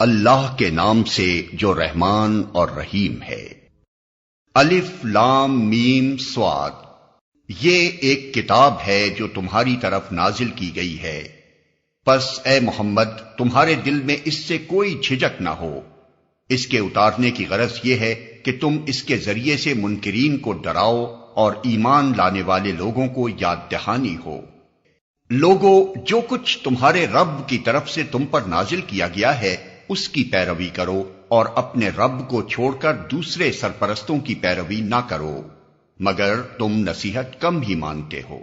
اللہ کے نام سے جو رحمان اور رحیم ہے۔ الف لام میم صاد، یہ ایک کتاب ہے جو تمہاری طرف نازل کی گئی ہے، پس اے محمد تمہارے دل میں اس سے کوئی جھجک نہ ہو۔ اس کے اتارنے کی غرض یہ ہے کہ تم اس کے ذریعے سے منکرین کو ڈراؤ اور ایمان لانے والے لوگوں کو یاد دہانی ہو۔ لوگو، جو کچھ تمہارے رب کی طرف سے تم پر نازل کیا گیا ہے اس کی پیروی کرو اور اپنے رب کو چھوڑ کر دوسرے سرپرستوں کی پیروی نہ کرو، مگر تم نصیحت کم ہی مانتے ہو۔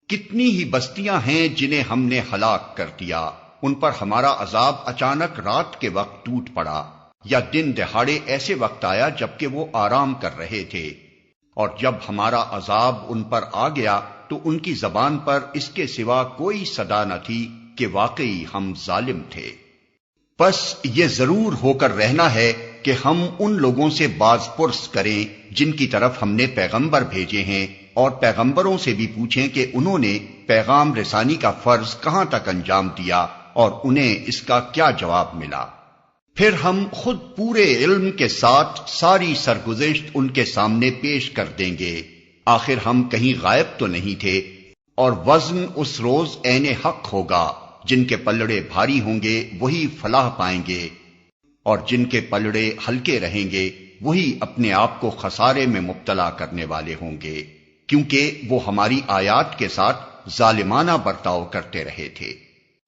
کتنی ہی بستیاں ہیں جنہیں ہم نے ہلاک کر دیا، ان پر ہمارا عذاب اچانک رات کے وقت ٹوٹ پڑا یا دن دہاڑے ایسے وقت آیا جبکہ وہ آرام کر رہے تھے، اور جب ہمارا عذاب ان پر آ گیا تو ان کی زبان پر اس کے سوا کوئی صدا نہ تھی کہ واقعی ہم ظالم تھے۔ پس یہ ضرور ہو کر رہنا ہے کہ ہم ان لوگوں سے باز پرس کریں جن کی طرف ہم نے پیغمبر بھیجے ہیں، اور پیغمبروں سے بھی پوچھیں کہ انہوں نے پیغام رسانی کا فرض کہاں تک انجام دیا اور انہیں اس کا کیا جواب ملا۔ پھر ہم خود پورے علم کے ساتھ ساری سرگزشت ان کے سامنے پیش کر دیں گے، آخر ہم کہیں غائب تو نہیں تھے۔ اور وزن اس روز عین حق ہوگا، جن کے پلڑے بھاری ہوں گے وہی فلاح پائیں گے، اور جن کے پلڑے ہلکے رہیں گے وہی اپنے آپ کو خسارے میں مبتلا کرنے والے ہوں گے، کیونکہ وہ ہماری آیات کے ساتھ ظالمانہ برتاؤ کرتے رہے تھے۔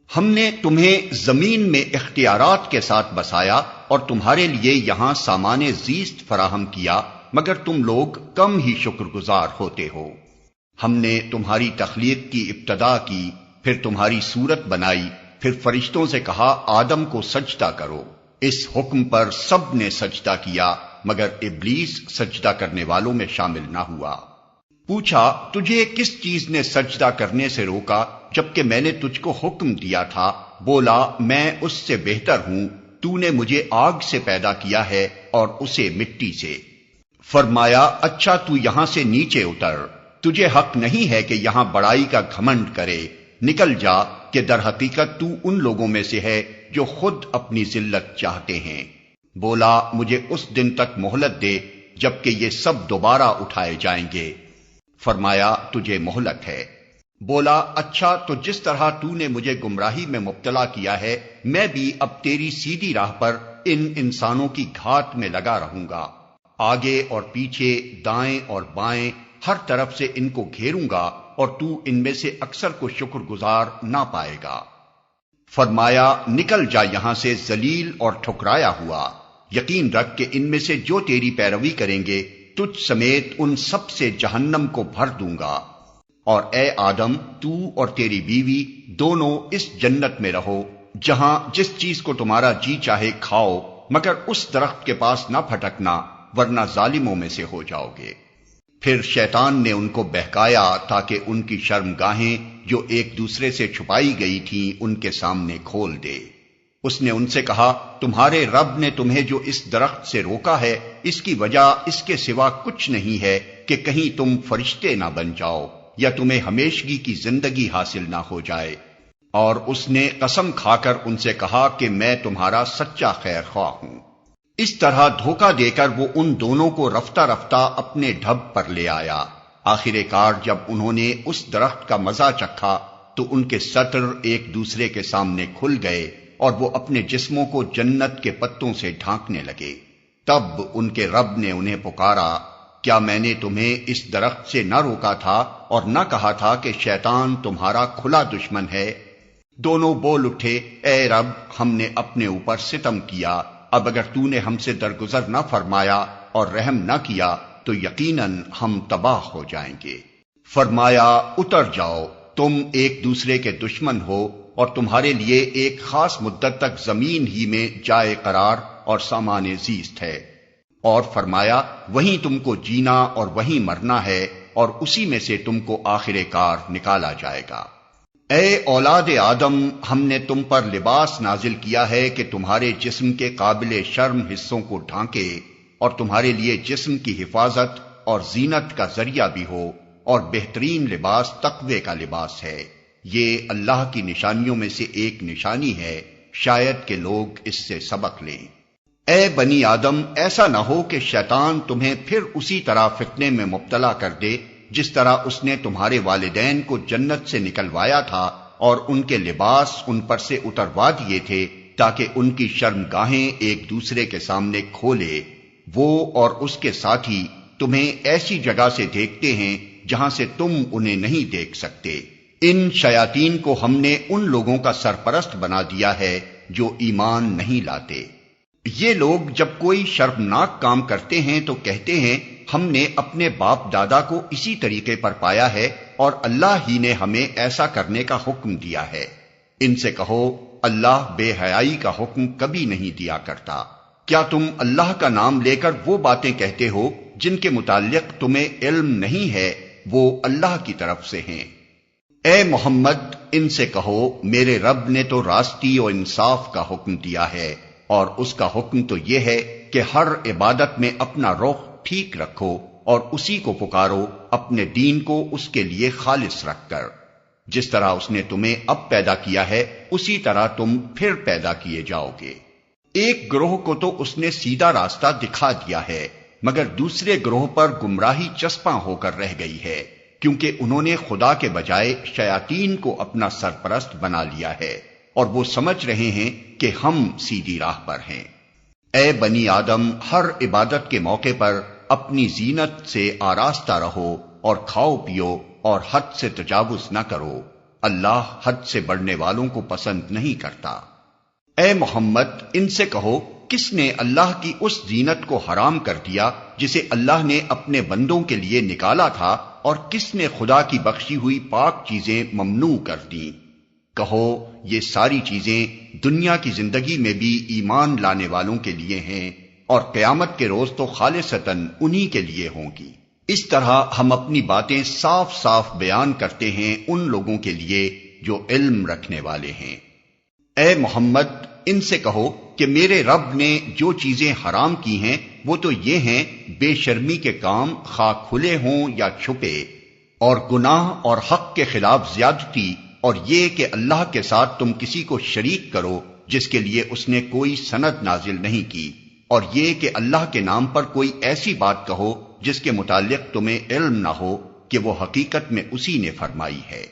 ہم نے تمہیں زمین میں اختیارات کے ساتھ بسایا اور تمہارے لیے یہاں سامان زیست فراہم کیا، مگر تم لوگ کم ہی شکر گزار ہوتے ہو۔ ہم نے تمہاری تخلیق کی ابتدا کی، پھر تمہاری صورت بنائی، پھر فرشتوں سے کہا آدم کو سجدہ کرو۔ اس حکم پر سب نے سجدہ کیا مگر ابلیس سجدہ کرنے والوں میں شامل نہ ہوا۔ پوچھا تجھے کس چیز نے سجدہ کرنے سے روکا جبکہ میں نے تجھ کو حکم دیا تھا؟ بولا میں اس سے بہتر ہوں، تو نے مجھے آگ سے پیدا کیا ہے اور اسے مٹی سے۔ فرمایا اچھا تو یہاں سے نیچے اتر، تجھے حق نہیں ہے کہ یہاں بڑائی کا گھمنڈ کرے، نکل جا کہ در حقیقت تو ان لوگوں میں سے ہے جو خود اپنی ذلت چاہتے ہیں۔ بولا مجھے اس دن تک مہلت دے جبکہ یہ سب دوبارہ اٹھائے جائیں گے۔ فرمایا تجھے مہلت ہے۔ بولا اچھا تو جس طرح تو نے مجھے گمراہی میں مبتلا کیا ہے، میں بھی اب تیری سیدھی راہ پر ان انسانوں کی گھات میں لگا رہوں گا، آگے اور پیچھے، دائیں اور بائیں، ہر طرف سے ان کو گھیروں گا، اور تو ان میں سے اکثر کو شکر گزار نہ پائے گا۔ فرمایا نکل جا یہاں سے ذلیل اور ٹھکرایا ہوا، یقین رکھ کہ ان میں سے جو تیری پیروی کریں گے تجھ سمیت ان سب سے جہنم کو بھر دوں گا، اور اے آدم تو اور تیری بیوی دونوں اس جنت میں رہو جہاں جس چیز کو تمہارا جی چاہے کھاؤ، مگر اس درخت کے پاس نہ پھٹکنا ورنہ ظالموں میں سے ہو جاؤ گے۔ پھر شیطان نے ان کو بہکایا تاکہ ان کی شرمگاہیں جو ایک دوسرے سے چھپائی گئی تھیں ان کے سامنے کھول دے۔ اس نے ان سے کہا تمہارے رب نے تمہیں جو اس درخت سے روکا ہے اس کی وجہ اس کے سوا کچھ نہیں ہے کہ کہیں تم فرشتے نہ بن جاؤ یا تمہیں ہمیشگی کی زندگی حاصل نہ ہو جائے۔ اور اس نے قسم کھا کر ان سے کہا کہ میں تمہارا سچا خیر خواہ ہوں۔ اس طرح دھوکہ دے کر وہ ان دونوں کو رفتہ رفتہ اپنے ڈھب پر لے آیا۔ آخر کار جب انہوں نے اس درخت کا مزہ چکھا تو ان کے سطر ایک دوسرے کے سامنے کھل گئے اور وہ اپنے جسموں کو جنت کے پتوں سے ڈھانکنے لگے۔ تب ان کے رب نے انہیں پکارا کیا میں نے تمہیں اس درخت سے نہ روکا تھا اور نہ کہا تھا کہ شیطان تمہارا کھلا دشمن ہے؟ دونوں بول اٹھے اے رب ہم نے اپنے اوپر ستم کیا، اب اگر تو نے ہم سے درگزر نہ فرمایا اور رحم نہ کیا تو یقیناً ہم تباہ ہو جائیں گے۔ فرمایا اتر جاؤ، تم ایک دوسرے کے دشمن ہو اور تمہارے لیے ایک خاص مدت تک زمین ہی میں جائے قرار اور سامان زیست ہے، اور فرمایا وہیں تم کو جینا اور وہیں مرنا ہے اور اسی میں سے تم کو آخر کار نکالا جائے گا۔ اے اولاد آدم ہم نے تم پر لباس نازل کیا ہے کہ تمہارے جسم کے قابل شرم حصوں کو ڈھانکے اور تمہارے لیے جسم کی حفاظت اور زینت کا ذریعہ بھی ہو، اور بہترین لباس تقوی کا لباس ہے۔ یہ اللہ کی نشانیوں میں سے ایک نشانی ہے شاید کہ لوگ اس سے سبق لیں۔ اے بنی آدم، ایسا نہ ہو کہ شیطان تمہیں پھر اسی طرح فتنے میں مبتلا کر دے جس طرح اس نے تمہارے والدین کو جنت سے نکلوایا تھا اور ان کے لباس ان پر سے اتروا دیے تھے تاکہ ان کی شرمگاہیں ایک دوسرے کے سامنے کھولے۔ وہ اور اس کے ساتھی تمہیں ایسی جگہ سے دیکھتے ہیں جہاں سے تم انہیں نہیں دیکھ سکتے۔ ان شیاطین کو ہم نے ان لوگوں کا سرپرست بنا دیا ہے جو ایمان نہیں لاتے۔ یہ لوگ جب کوئی شرمناک کام کرتے ہیں تو کہتے ہیں ہم نے اپنے باپ دادا کو اسی طریقے پر پایا ہے اور اللہ ہی نے ہمیں ایسا کرنے کا حکم دیا ہے۔ ان سے کہو اللہ بے حیائی کا حکم کبھی نہیں دیا کرتا۔ کیا تم اللہ کا نام لے کر وہ باتیں کہتے ہو جن کے متعلق تمہیں علم نہیں ہے، وہ اللہ کی طرف سے ہیں؟ اے محمد، ان سے کہو میرے رب نے تو راستی و انصاف کا حکم دیا ہے، اور اس کا حکم تو یہ ہے کہ ہر عبادت میں اپنا رخ ٹھیک رکھو اور اسی کو پکارو، اپنے دین کو اس کے لیے خالص رکھ کر۔ جس طرح اس نے تمہیں اب پیدا کیا ہے اسی طرح تم پھر پیدا کیے جاؤ گے۔ ایک گروہ کو تو اس نے سیدھا راستہ دکھا دیا ہے، مگر دوسرے گروہ پر گمراہی چسپاں ہو کر رہ گئی ہے، کیونکہ انہوں نے خدا کے بجائے شیاطین کو اپنا سرپرست بنا لیا ہے، اور وہ سمجھ رہے ہیں کہ ہم سیدھی راہ پر ہیں۔ اے بنی آدم، ہر عبادت کے موقع پر اپنی زینت سے آراستہ رہو اور کھاؤ پیو اور حد سے تجاوز نہ کرو، اللہ حد سے بڑھنے والوں کو پسند نہیں کرتا۔ اے محمد، ان سے کہو کس نے اللہ کی اس زینت کو حرام کر دیا جسے اللہ نے اپنے بندوں کے لیے نکالا تھا، اور کس نے خدا کی بخشی ہوئی پاک چیزیں ممنوع کر دیں؟ کہو یہ ساری چیزیں دنیا کی زندگی میں بھی ایمان لانے والوں کے لیے ہیں، اور قیامت کے روز تو خالصتاً انہی کے لیے ہوں گی۔ اس طرح ہم اپنی باتیں صاف صاف بیان کرتے ہیں ان لوگوں کے لیے جو علم رکھنے والے ہیں۔ اے محمد، ان سے کہو کہ میرے رب نے جو چیزیں حرام کی ہیں وہ تو یہ ہیں بے شرمی کے کام، خواہ کھلے ہوں یا چھپے، اور گناہ اور حق کے خلاف زیادتی، اور یہ کہ اللہ کے ساتھ تم کسی کو شریک کرو جس کے لیے اس نے کوئی سند نازل نہیں کی، اور یہ کہ اللہ کے نام پر کوئی ایسی بات کہو جس کے متعلق تمہیں علم نہ ہو کہ وہ حقیقت میں اسی نے فرمائی ہے۔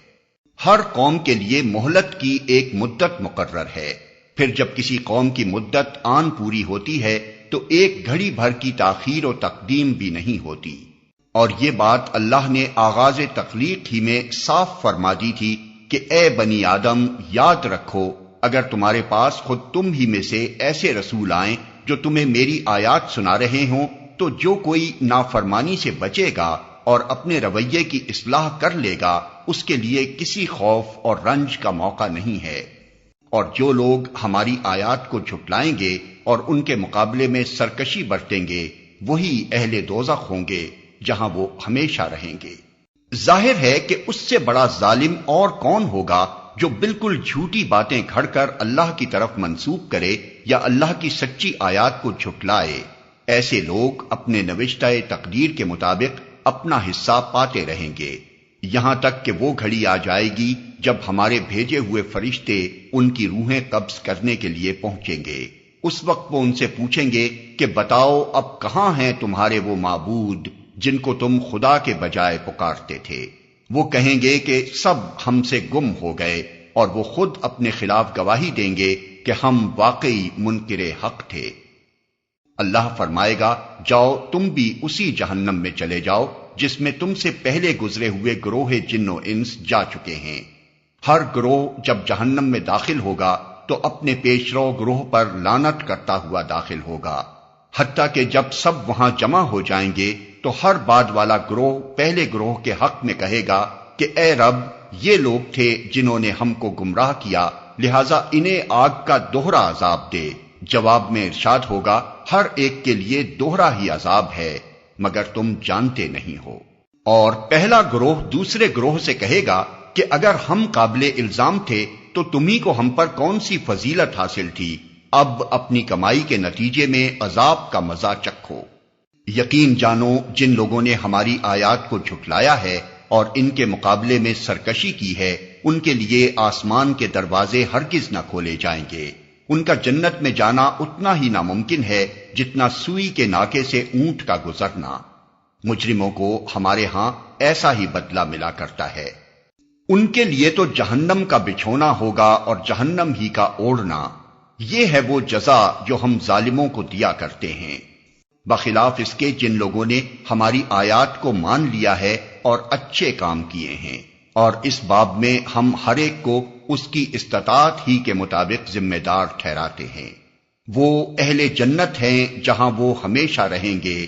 ہر قوم کے لیے مہلت کی ایک مدت مقرر ہے، پھر جب کسی قوم کی مدت آن پوری ہوتی ہے تو ایک گھڑی بھر کی تاخیر و تقدیم بھی نہیں ہوتی۔ اور یہ بات اللہ نے آغاز تخلیق ہی میں صاف فرما دی تھی کہ اے بنی آدم، یاد رکھو اگر تمہارے پاس خود تم ہی میں سے ایسے رسول آئیں جو تمہیں میری آیات سنا رہے ہوں، تو جو کوئی نافرمانی سے بچے گا اور اپنے رویے کی اصلاح کر لے گا اس کے لیے کسی خوف اور رنج کا موقع نہیں ہے۔ اور جو لوگ ہماری آیات کو جھٹلائیں گے اور ان کے مقابلے میں سرکشی برتیں گے وہی اہل دوزخ ہوں گے جہاں وہ ہمیشہ رہیں گے۔ ظاہر ہے کہ اس سے بڑا ظالم اور کون ہوگا جو بالکل جھوٹی باتیں گھڑ کر اللہ کی طرف منسوب کرے یا اللہ کی سچی آیات کو جھٹلائے۔ ایسے لوگ اپنے نوشتہ تقدیر کے مطابق اپنا حصہ پاتے رہیں گے، یہاں تک کہ وہ گھڑی آ جائے گی جب ہمارے بھیجے ہوئے فرشتے ان کی روحیں قبض کرنے کے لیے پہنچیں گے۔ اس وقت وہ ان سے پوچھیں گے کہ بتاؤ اب کہاں ہیں تمہارے وہ معبود جن کو تم خدا کے بجائے پکارتے تھے؟ وہ کہیں گے کہ سب ہم سے گم ہو گئے، اور وہ خود اپنے خلاف گواہی دیں گے کہ ہم واقعی منکر حق تھے۔ اللہ فرمائے گا جاؤ تم بھی اسی جہنم میں چلے جاؤ جس میں تم سے پہلے گزرے ہوئے گروہ جن و انس جا چکے ہیں۔ ہر گروہ جب جہنم میں داخل ہوگا تو اپنے پیشرو گروہ پر لعنت کرتا ہوا داخل ہوگا، حتیٰ کہ جب سب وہاں جمع ہو جائیں گے تو ہر بعد والا گروہ پہلے گروہ کے حق میں کہے گا کہ اے رب، یہ لوگ تھے جنہوں نے ہم کو گمراہ کیا، لہذا انہیں آگ کا دوہرا عذاب دے۔ جواب میں ارشاد ہوگا ہر ایک کے لیے دوہرا ہی عذاب ہے، مگر تم جانتے نہیں ہو۔ اور پہلا گروہ دوسرے گروہ سے کہے گا کہ اگر ہم قابل الزام تھے تو تمہیں کو ہم پر کون سی فضیلت حاصل تھی، اب اپنی کمائی کے نتیجے میں عذاب کا مزہ چکھو۔ یقین جانو جن لوگوں نے ہماری آیات کو جھٹلایا ہے اور ان کے مقابلے میں سرکشی کی ہے، ان کے لیے آسمان کے دروازے ہرگز نہ کھولے جائیں گے، ان کا جنت میں جانا اتنا ہی ناممکن ہے جتنا سوئی کے ناکے سے اونٹ کا گزرنا۔ مجرموں کو ہمارے ہاں ایسا ہی بدلہ ملا کرتا ہے۔ ان کے لیے تو جہنم کا بچھونا ہوگا اور جہنم ہی کا اوڑھنا، یہ ہے وہ جزا جو ہم ظالموں کو دیا کرتے ہیں، بخلاف اس کے جن لوگوں نے ہماری آیات کو مان لیا ہے اور اچھے کام کیے ہیں، اور اس باب میں ہم ہر ایک کو اس کی استطاعت ہی کے مطابق ذمہ دار ٹھہراتے ہیں۔ وہ اہل جنت ہیں جہاں وہ ہمیشہ رہیں گے۔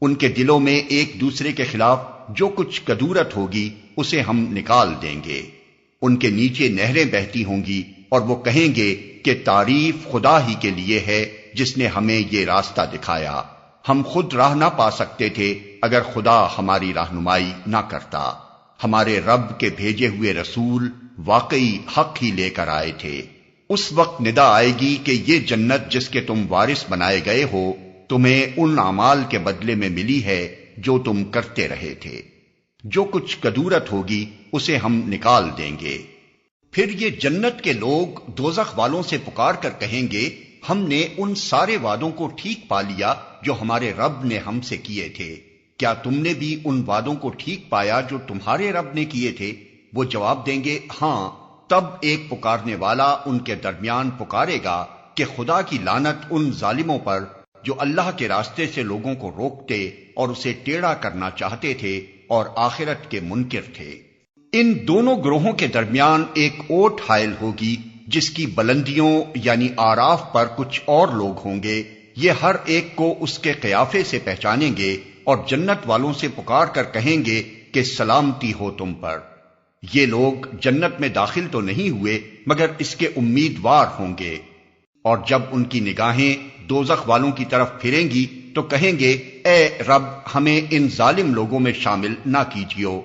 ان کے دلوں میں ایک دوسرے کے خلاف جو کچھ کدورت ہوگی اسے ہم نکال دیں گے۔ ان کے نیچے نہریں بہتی ہوں گی اور وہ کہیں گے کہ تعریف خدا ہی کے لیے ہے جس نے ہمیں یہ راستہ دکھایا، ہم خود راہ نہ پا سکتے تھے اگر خدا ہماری رہنمائی نہ کرتا۔ ہمارے رب کے بھیجے ہوئے رسول واقعی حق ہی لے کر آئے تھے۔ اس وقت ندا آئے گی کہ یہ جنت جس کے تم وارث بنائے گئے ہو تمہیں ان اعمال کے بدلے میں ملی ہے جو تم کرتے رہے تھے۔ جو کچھ کدورت ہوگی اسے ہم نکال دیں گے۔ پھر یہ جنت کے لوگ دوزخ والوں سے پکار کر کہیں گے، ہم نے ان سارے وعدوں کو ٹھیک پا لیا جو ہمارے رب نے ہم سے کیے تھے، کیا تم نے بھی ان وعدوں کو ٹھیک پایا جو تمہارے رب نے کیے تھے؟ وہ جواب دیں گے ہاں۔ تب ایک پکارنے والا ان کے درمیان پکارے گا کہ خدا کی لعنت ان ظالموں پر جو اللہ کے راستے سے لوگوں کو روکتے اور اسے ٹیڑھا کرنا چاہتے تھے اور آخرت کے منکر تھے۔ ان دونوں گروہوں کے درمیان ایک اوٹ حائل ہوگی جس کی بلندیوں یعنی آراف پر کچھ اور لوگ ہوں گے، یہ ہر ایک کو اس کے قیافے سے پہچانیں گے اور جنت والوں سے پکار کر کہیں گے کہ سلامتی ہو تم پر۔ یہ لوگ جنت میں داخل تو نہیں ہوئے مگر اس کے امیدوار ہوں گے، اور جب ان کی نگاہیں دوزخ والوں کی طرف پھریں گی تو کہیں گے اے رب ہمیں ان ظالم لوگوں میں شامل نہ کیجیو۔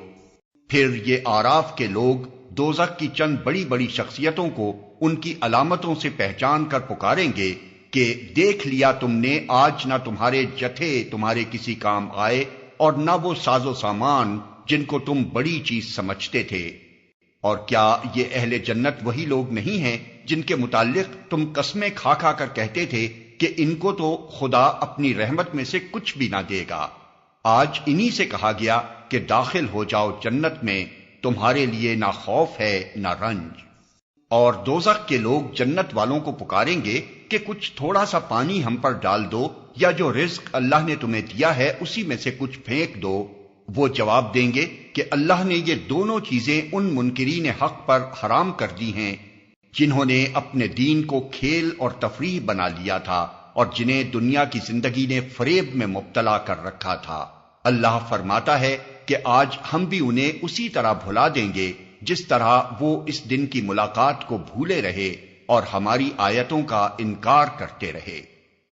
پھر یہ آراف کے لوگ دوزخ کی چند بڑی بڑی شخصیتوں کو ان کی علامتوں سے پہچان کر پکاریں گے کہ دیکھ لیا تم نے، آج نہ تمہارے جتھے تمہارے کسی کام آئے اور نہ وہ ساز و سامان جن کو تم بڑی چیز سمجھتے تھے۔ اور کیا یہ اہل جنت وہی لوگ نہیں ہیں جن کے متعلق تم قسمیں کھا کھا کر کہتے تھے کہ ان کو تو خدا اپنی رحمت میں سے کچھ بھی نہ دے گا؟ آج انہی سے کہا گیا کہ داخل ہو جاؤ جنت میں، تمہارے لیے نہ خوف ہے نہ رنج۔ اور دوزخ کے لوگ جنت والوں کو پکاریں گے کہ کچھ تھوڑا سا پانی ہم پر ڈال دو، یا جو رزق اللہ نے تمہیں دیا ہے اسی میں سے کچھ پھینک دو۔ وہ جواب دیں گے کہ اللہ نے یہ دونوں چیزیں ان منکرین حق پر حرام کر دی ہیں جنہوں نے اپنے دین کو کھیل اور تفریح بنا لیا تھا اور جنہیں دنیا کی زندگی نے فریب میں مبتلا کر رکھا تھا۔ اللہ فرماتا ہے کہ آج ہم بھی انہیں اسی طرح بھلا دیں گے جس طرح وہ اس دن کی ملاقات کو بھولے رہے اور ہماری آیتوں کا انکار کرتے رہے۔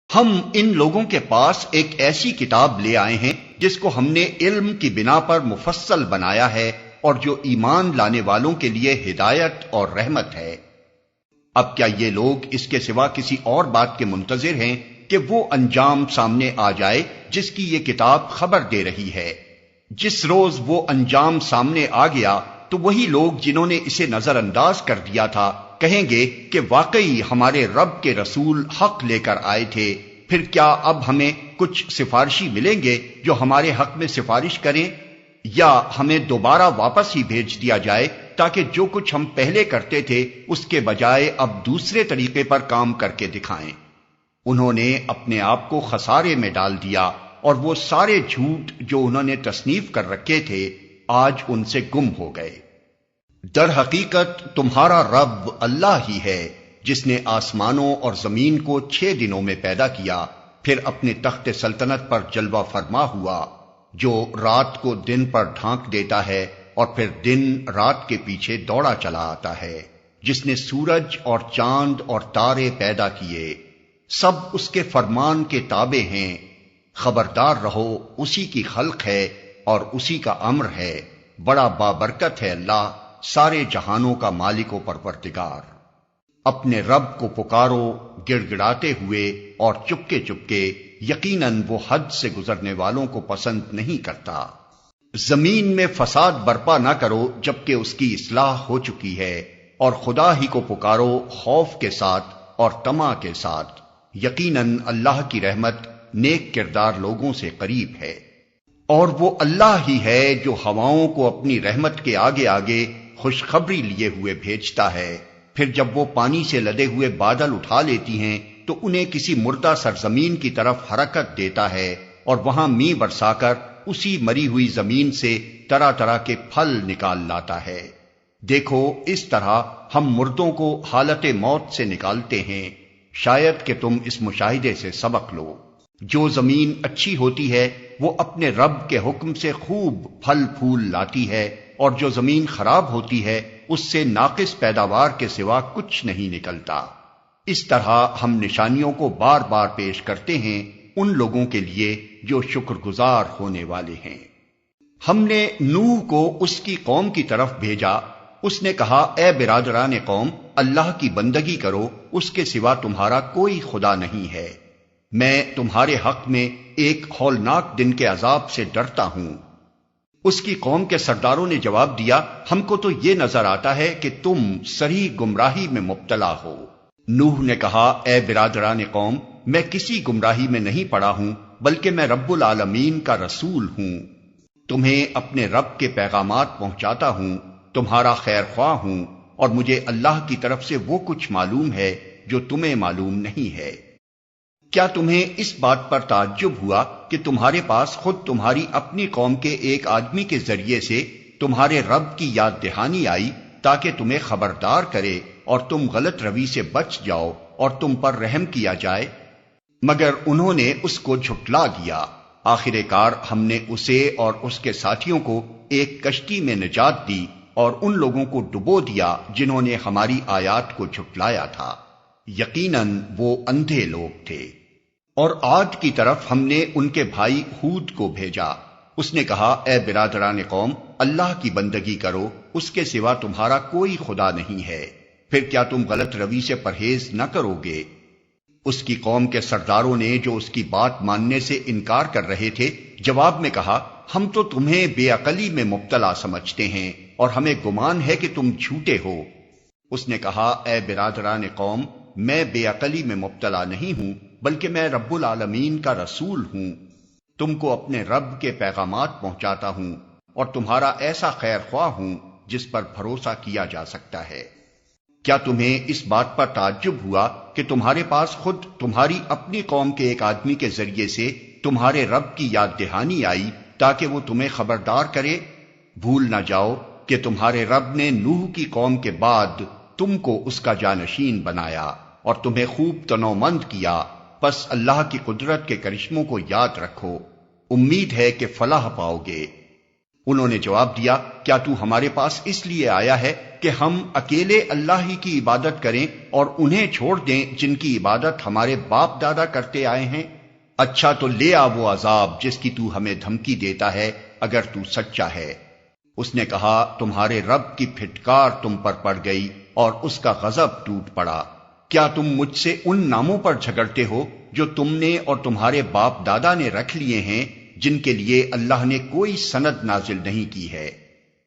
ہم ان لوگوں کے پاس ایک ایسی کتاب لے آئے ہیں جس کو ہم نے علم کی بنا پر مفصل بنایا ہے اور جو ایمان لانے والوں کے لیے ہدایت اور رحمت ہے۔ اب کیا یہ لوگ اس کے سوا کسی اور بات کے منتظر ہیں کہ وہ انجام سامنے آ جائے جس کی یہ کتاب خبر دے رہی ہے؟ جس روز وہ انجام سامنے آ گیا تو وہی لوگ جنہوں نے اسے نظر انداز کر دیا تھا کہیں گے کہ واقعی ہمارے رب کے رسول حق لے کر آئے تھے، پھر کیا اب ہمیں کچھ سفارشی ملیں گے جو ہمارے حق میں سفارش کریں، یا ہمیں دوبارہ واپس ہی بھیج دیا جائے تاکہ جو کچھ ہم پہلے کرتے تھے اس کے بجائے اب دوسرے طریقے پر کام کر کے دکھائیں۔ انہوں نے اپنے آپ کو خسارے میں ڈال دیا اور وہ سارے جھوٹ جو انہوں نے تصنیف کر رکھے تھے آج ان سے گم ہو گئے۔ در حقیقت تمہارا رب اللہ ہی ہے جس نے آسمانوں اور زمین کو 6 دنوں میں پیدا کیا، پھر اپنے تخت سلطنت پر جلوہ فرما ہوا، جو رات کو دن پر ڈھانک دیتا ہے اور پھر دن رات کے پیچھے دوڑا چلا آتا ہے، جس نے سورج اور چاند اور تارے پیدا کیے، سب اس کے فرمان کے تابع ہیں۔ خبردار رہو، اسی کی خلق ہے اور اسی کا امر ہے، بڑا بابرکت ہے اللہ، سارے جہانوں کا مالک و پروردگار۔ اپنے رب کو پکارو گڑ گڑاتے ہوئے اور چپکے چپکے، یقیناً وہ حد سے گزرنے والوں کو پسند نہیں کرتا۔ زمین میں فساد برپا نہ کرو جبکہ اس کی اصلاح ہو چکی ہے، اور خدا ہی کو پکارو خوف کے ساتھ اور طمع کے ساتھ، یقیناً اللہ کی رحمت نیک کردار لوگوں سے قریب ہے۔ اور وہ اللہ ہی ہے جو ہواؤں کو اپنی رحمت کے آگے آگے خوشخبری لیے ہوئے بھیجتا ہے، پھر جب وہ پانی سے لدے ہوئے بادل اٹھا لیتی ہیں تو انہیں کسی مردہ سرزمین کی طرف حرکت دیتا ہے، اور وہاں می برسا کر اسی مری ہوئی زمین سے طرح طرح کے پھل نکال لاتا ہے۔ دیکھو اس طرح ہم مردوں کو حالت موت سے نکالتے ہیں، شاید کہ تم اس مشاہدے سے سبق لو۔ جو زمین اچھی ہوتی ہے وہ اپنے رب کے حکم سے خوب پھل پھول لاتی ہے، اور جو زمین خراب ہوتی ہے اس سے ناقص پیداوار کے سوا کچھ نہیں نکلتا۔ اس طرح ہم نشانیوں کو بار بار پیش کرتے ہیں ان لوگوں کے لیے جو شکر گزار ہونے والے ہیں۔ ہم نے نوح کو اس کی قوم کی طرف بھیجا، اس نے کہا اے برادران قوم، اللہ کی بندگی کرو، اس کے سوا تمہارا کوئی خدا نہیں ہے۔ میں تمہارے حق میں ایک ہولناک دن کے عذاب سے ڈرتا ہوں۔ اس کی قوم کے سرداروں نے جواب دیا، ہم کو تو یہ نظر آتا ہے کہ تم صریح گمراہی میں مبتلا ہو۔ نوح نے کہا اے برادران قوم، میں کسی گمراہی میں نہیں پڑا ہوں، بلکہ میں رب العالمین کا رسول ہوں، تمہیں اپنے رب کے پیغامات پہنچاتا ہوں، تمہارا خیر خواہ ہوں، اور مجھے اللہ کی طرف سے وہ کچھ معلوم ہے جو تمہیں معلوم نہیں ہے۔ کیا تمہیں اس بات پر تعجب ہوا کہ تمہارے پاس خود تمہاری اپنی قوم کے ایک آدمی کے ذریعے سے تمہارے رب کی یاد دہانی آئی تاکہ تمہیں خبردار کرے اور تم غلط روی سے بچ جاؤ اور تم پر رحم کیا جائے؟ مگر انہوں نے اس کو جھٹلا دیا۔ آخر کار ہم نے اسے اور اس کے ساتھیوں کو ایک کشتی میں نجات دی اور ان لوگوں کو ڈبو دیا جنہوں نے ہماری آیات کو جھٹلایا تھا، یقیناً وہ اندھے لوگ تھے۔ اور عاد کی طرف ہم نے ان کے بھائی ہود کو بھیجا، اس نے کہا اے برادران قوم، اللہ کی بندگی کرو، اس کے سوا تمہارا کوئی خدا نہیں ہے، پھر کیا تم غلط روی سے پرہیز نہ کرو گے؟ اس کی قوم کے سرداروں نے جو اس کی بات ماننے سے انکار کر رہے تھے جواب میں کہا، ہم تو تمہیں بے عقلی میں مبتلا سمجھتے ہیں اور ہمیں گمان ہے کہ تم جھوٹے ہو۔ اس نے کہا اے برادران قوم، میں بے عقلی میں مبتلا نہیں ہوں، بلکہ میں رب العالمین کا رسول ہوں، تم کو اپنے رب کے پیغامات پہنچاتا ہوں اور تمہارا ایسا خیر خواہ ہوں جس پر بھروسہ کیا جا سکتا ہے۔ کیا تمہیں اس بات پر تعجب ہوا کہ تمہارے پاس خود تمہاری اپنی قوم کے ایک آدمی کے ذریعے سے تمہارے رب کی یاد دہانی آئی تاکہ وہ تمہیں خبردار کرے؟ بھول نہ جاؤ کہ تمہارے رب نے نوح کی قوم کے بعد تم کو اس کا جانشین بنایا اور تمہیں خوب تنومند کیا، پس اللہ کی قدرت کے کرشموں کو یاد رکھو، امید ہے کہ فلاح پاؤ گے۔ انہوں نے جواب دیا، کیا تو ہمارے پاس اس لیے آیا ہے کہ ہم اکیلے اللہ ہی کی عبادت کریں اور انہیں چھوڑ دیں جن کی عبادت ہمارے باپ دادا کرتے آئے ہیں؟ اچھا تو لے آ وہ عذاب جس کی تو ہمیں دھمکی دیتا ہے اگر تو سچا ہے۔ اس نے کہا، تمہارے رب کی پھٹکار تم پر پڑ گئی اور اس کا غضب ٹوٹ پڑا۔ کیا تم مجھ سے ان ناموں پر جھگڑتے ہو جو تم نے اور تمہارے باپ دادا نے رکھ لیے ہیں جن کے لیے اللہ نے کوئی سند نازل نہیں کی ہے؟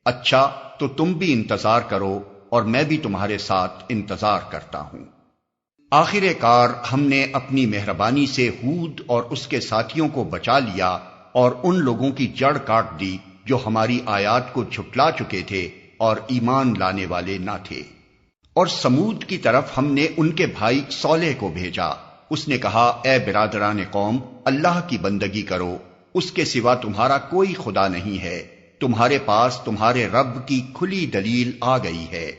اچھا تو تم بھی انتظار کرو اور میں بھی تمہارے ساتھ انتظار کرتا ہوں۔ آخر کار ہم نے اپنی مہربانی سے ہود اور اس کے ساتھیوں کو بچا لیا اور ان لوگوں کی جڑ کاٹ دی جو ہماری آیات کو جھٹلا چکے تھے اور ایمان لانے والے نہ تھے۔ اور سمود کی طرف ہم نے ان کے بھائی صالح کو بھیجا، اس نے کہا اے برادران قوم، اللہ کی بندگی کرو، اس کے سوا تمہارا کوئی خدا نہیں ہے، تمہارے پاس تمہارے رب کی کھلی دلیل آ گئی ہے،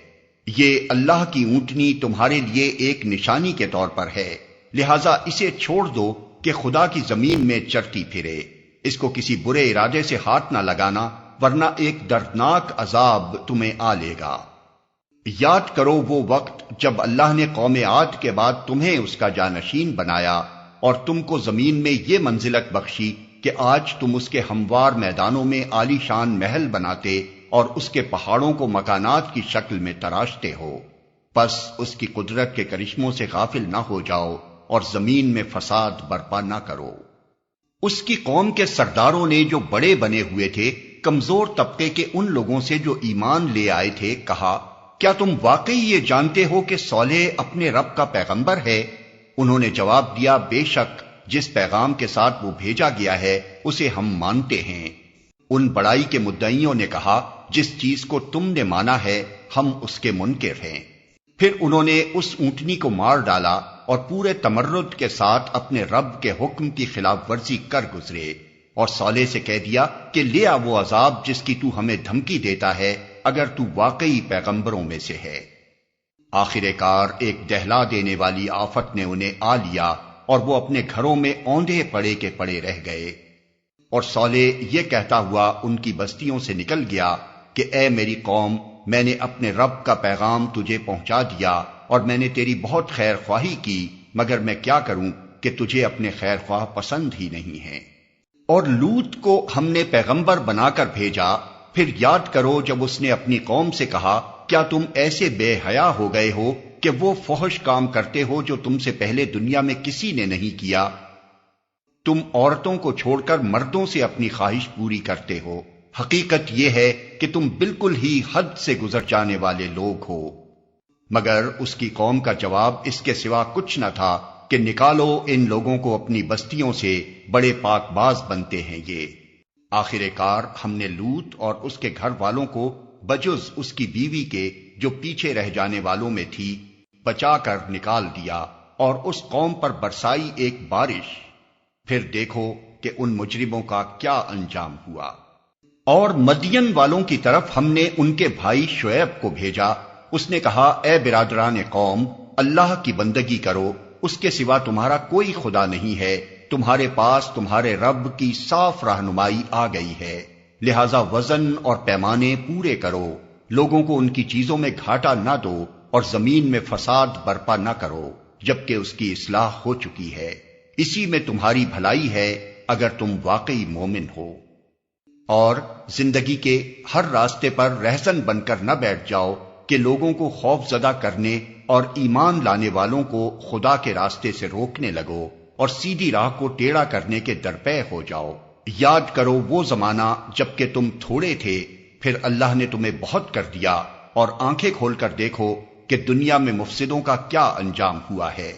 یہ اللہ کی اونٹنی تمہارے لیے ایک نشانی کے طور پر ہے، لہذا اسے چھوڑ دو کہ خدا کی زمین میں چرتی پھرے، اس کو کسی برے ارادے سے ہاتھ نہ لگانا ورنہ ایک دردناک عذاب تمہیں آ لے گا۔ یاد کرو وہ وقت جب اللہ نے قوم عاد کے بعد تمہیں اس کا جانشین بنایا اور تم کو زمین میں یہ منزلت بخشی کہ آج تم اس کے ہموار میدانوں میں عالی شان محل بناتے اور اس کے پہاڑوں کو مکانات کی شکل میں تراشتے ہو، پس اس کی قدرت کے کرشموں سے غافل نہ ہو جاؤ اور زمین میں فساد برپا نہ کرو۔ اس کی قوم کے سرداروں نے جو بڑے بنے ہوئے تھے کمزور طبقے کے ان لوگوں سے جو ایمان لے آئے تھے کہا، کیا تم واقعی یہ جانتے ہو کہ صالح اپنے رب کا پیغمبر ہے؟ انہوں نے جواب دیا، بے شک جس پیغام کے ساتھ وہ بھیجا گیا ہے اسے ہم مانتے ہیں۔ ان بڑائی کے مدعیوں نے کہا، جس چیز کو تم نے مانا ہے ہم اس کے منکر ہیں۔ پھر انہوں نے اس اونٹنی کو مار ڈالا اور پورے تمرد کے ساتھ اپنے رب کے حکم کی خلاف ورزی کر گزرے، اور صالح سے کہہ دیا کہ لے آ وہ عذاب جس کی تو ہمیں دھمکی دیتا ہے اگر تو واقعی پیغمبروں میں سے ہے۔ آخر کار ایک دہلا دینے والی آفت نے انہیں آ لیا اور وہ اپنے گھروں میں اوندھے پڑے کے پڑے رہ گئے۔ اور صالح یہ کہتا ہوا ان کی بستیوں سے نکل گیا کہ اے میری قوم، میں نے اپنے رب کا پیغام تجھے پہنچا دیا اور میں نے تیری بہت خیر خواہی کی، مگر میں کیا کروں کہ تجھے اپنے خیر خواہ پسند ہی نہیں ہیں۔ اور لوط کو ہم نے پیغمبر بنا کر بھیجا، پھر یاد کرو جب اس نے اپنی قوم سے کہا، کیا تم ایسے بے حیا ہو گئے ہو کہ وہ فحش کام کرتے ہو جو تم سے پہلے دنیا میں کسی نے نہیں کیا؟ تم عورتوں کو چھوڑ کر مردوں سے اپنی خواہش پوری کرتے ہو۔ حقیقت یہ ہے کہ تم بالکل ہی حد سے گزر جانے والے لوگ ہو۔ مگر اس کی قوم کا جواب اس کے سوا کچھ نہ تھا کہ نکالو ان لوگوں کو اپنی بستیوں سے، بڑے پاک باز بنتے ہیں یہ۔ آخر کار ہم نے لوط اور اس کے گھر والوں کو بجز اس کی بیوی کے جو پیچھے رہ جانے والوں میں تھی بچا کر نکال دیا، اور اس قوم پر برسائی ایک بارش۔ پھر دیکھو کہ ان مجرموں کا کیا انجام ہوا۔ اور مدین والوں کی طرف ہم نے ان کے بھائی شعیب کو بھیجا۔ اس نے کہا، اے برادران قوم، اللہ کی بندگی کرو، اس کے سوا تمہارا کوئی خدا نہیں ہے، تمہارے پاس تمہارے رب کی صاف رہنمائی آ گئی ہے، لہذا وزن اور پیمانے پورے کرو، لوگوں کو ان کی چیزوں میں گھاٹا نہ دو اور زمین میں فساد برپا نہ کرو جبکہ اس کی اصلاح ہو چکی ہے، اسی میں تمہاری بھلائی ہے اگر تم واقعی مومن ہو۔ اور زندگی کے ہر راستے پر رہزن بن کر نہ بیٹھ جاؤ کہ لوگوں کو خوف زدہ کرنے اور ایمان لانے والوں کو خدا کے راستے سے روکنے لگو اور سیدھی راہ کو ٹیڑھا کرنے کے درپے ہو جاؤ۔ یاد کرو وہ زمانہ جب کہ تم تھوڑے تھے، پھر اللہ نے تمہیں بہت کر دیا، اور آنکھیں کھول کر دیکھو کہ دنیا میں مفسدوں کا کیا انجام ہوا ہے۔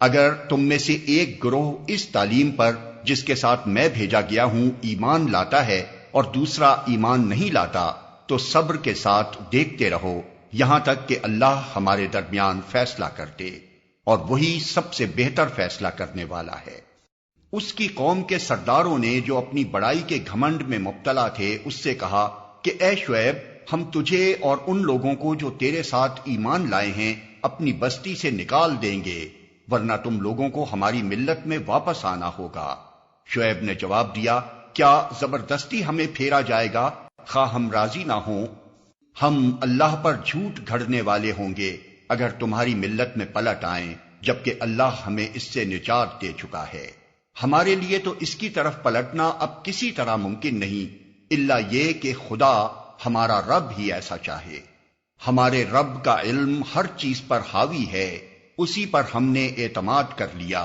اگر تم میں سے ایک گروہ اس تعلیم پر جس کے ساتھ میں بھیجا گیا ہوں ایمان لاتا ہے اور دوسرا ایمان نہیں لاتا، تو صبر کے ساتھ دیکھتے رہو یہاں تک کہ اللہ ہمارے درمیان فیصلہ کر دے، اور وہی سب سے بہتر فیصلہ کرنے والا ہے۔ اس کی قوم کے سرداروں نے جو اپنی بڑائی کے گھمنڈ میں مبتلا تھے اس سے کہا کہ اے شعیب، ہم تجھے اور ان لوگوں کو جو تیرے ساتھ ایمان لائے ہیں اپنی بستی سے نکال دیں گے، ورنہ تم لوگوں کو ہماری ملت میں واپس آنا ہوگا۔ شعیب نے جواب دیا، کیا زبردستی ہمیں پھیرا جائے گا خواہ ہم راضی نہ ہوں؟ ہم اللہ پر جھوٹ گھڑنے والے ہوں گے اگر تمہاری ملت میں پلٹ آئیں، جبکہ اللہ ہمیں اس سے نجات دے چکا ہے۔ ہمارے لیے تو اس کی طرف پلٹنا اب کسی طرح ممکن نہیں، الا یہ کہ خدا ہمارا رب ہی ایسا چاہے۔ ہمارے رب کا علم ہر چیز پر حاوی ہے، اسی پر ہم نے اعتماد کر لیا۔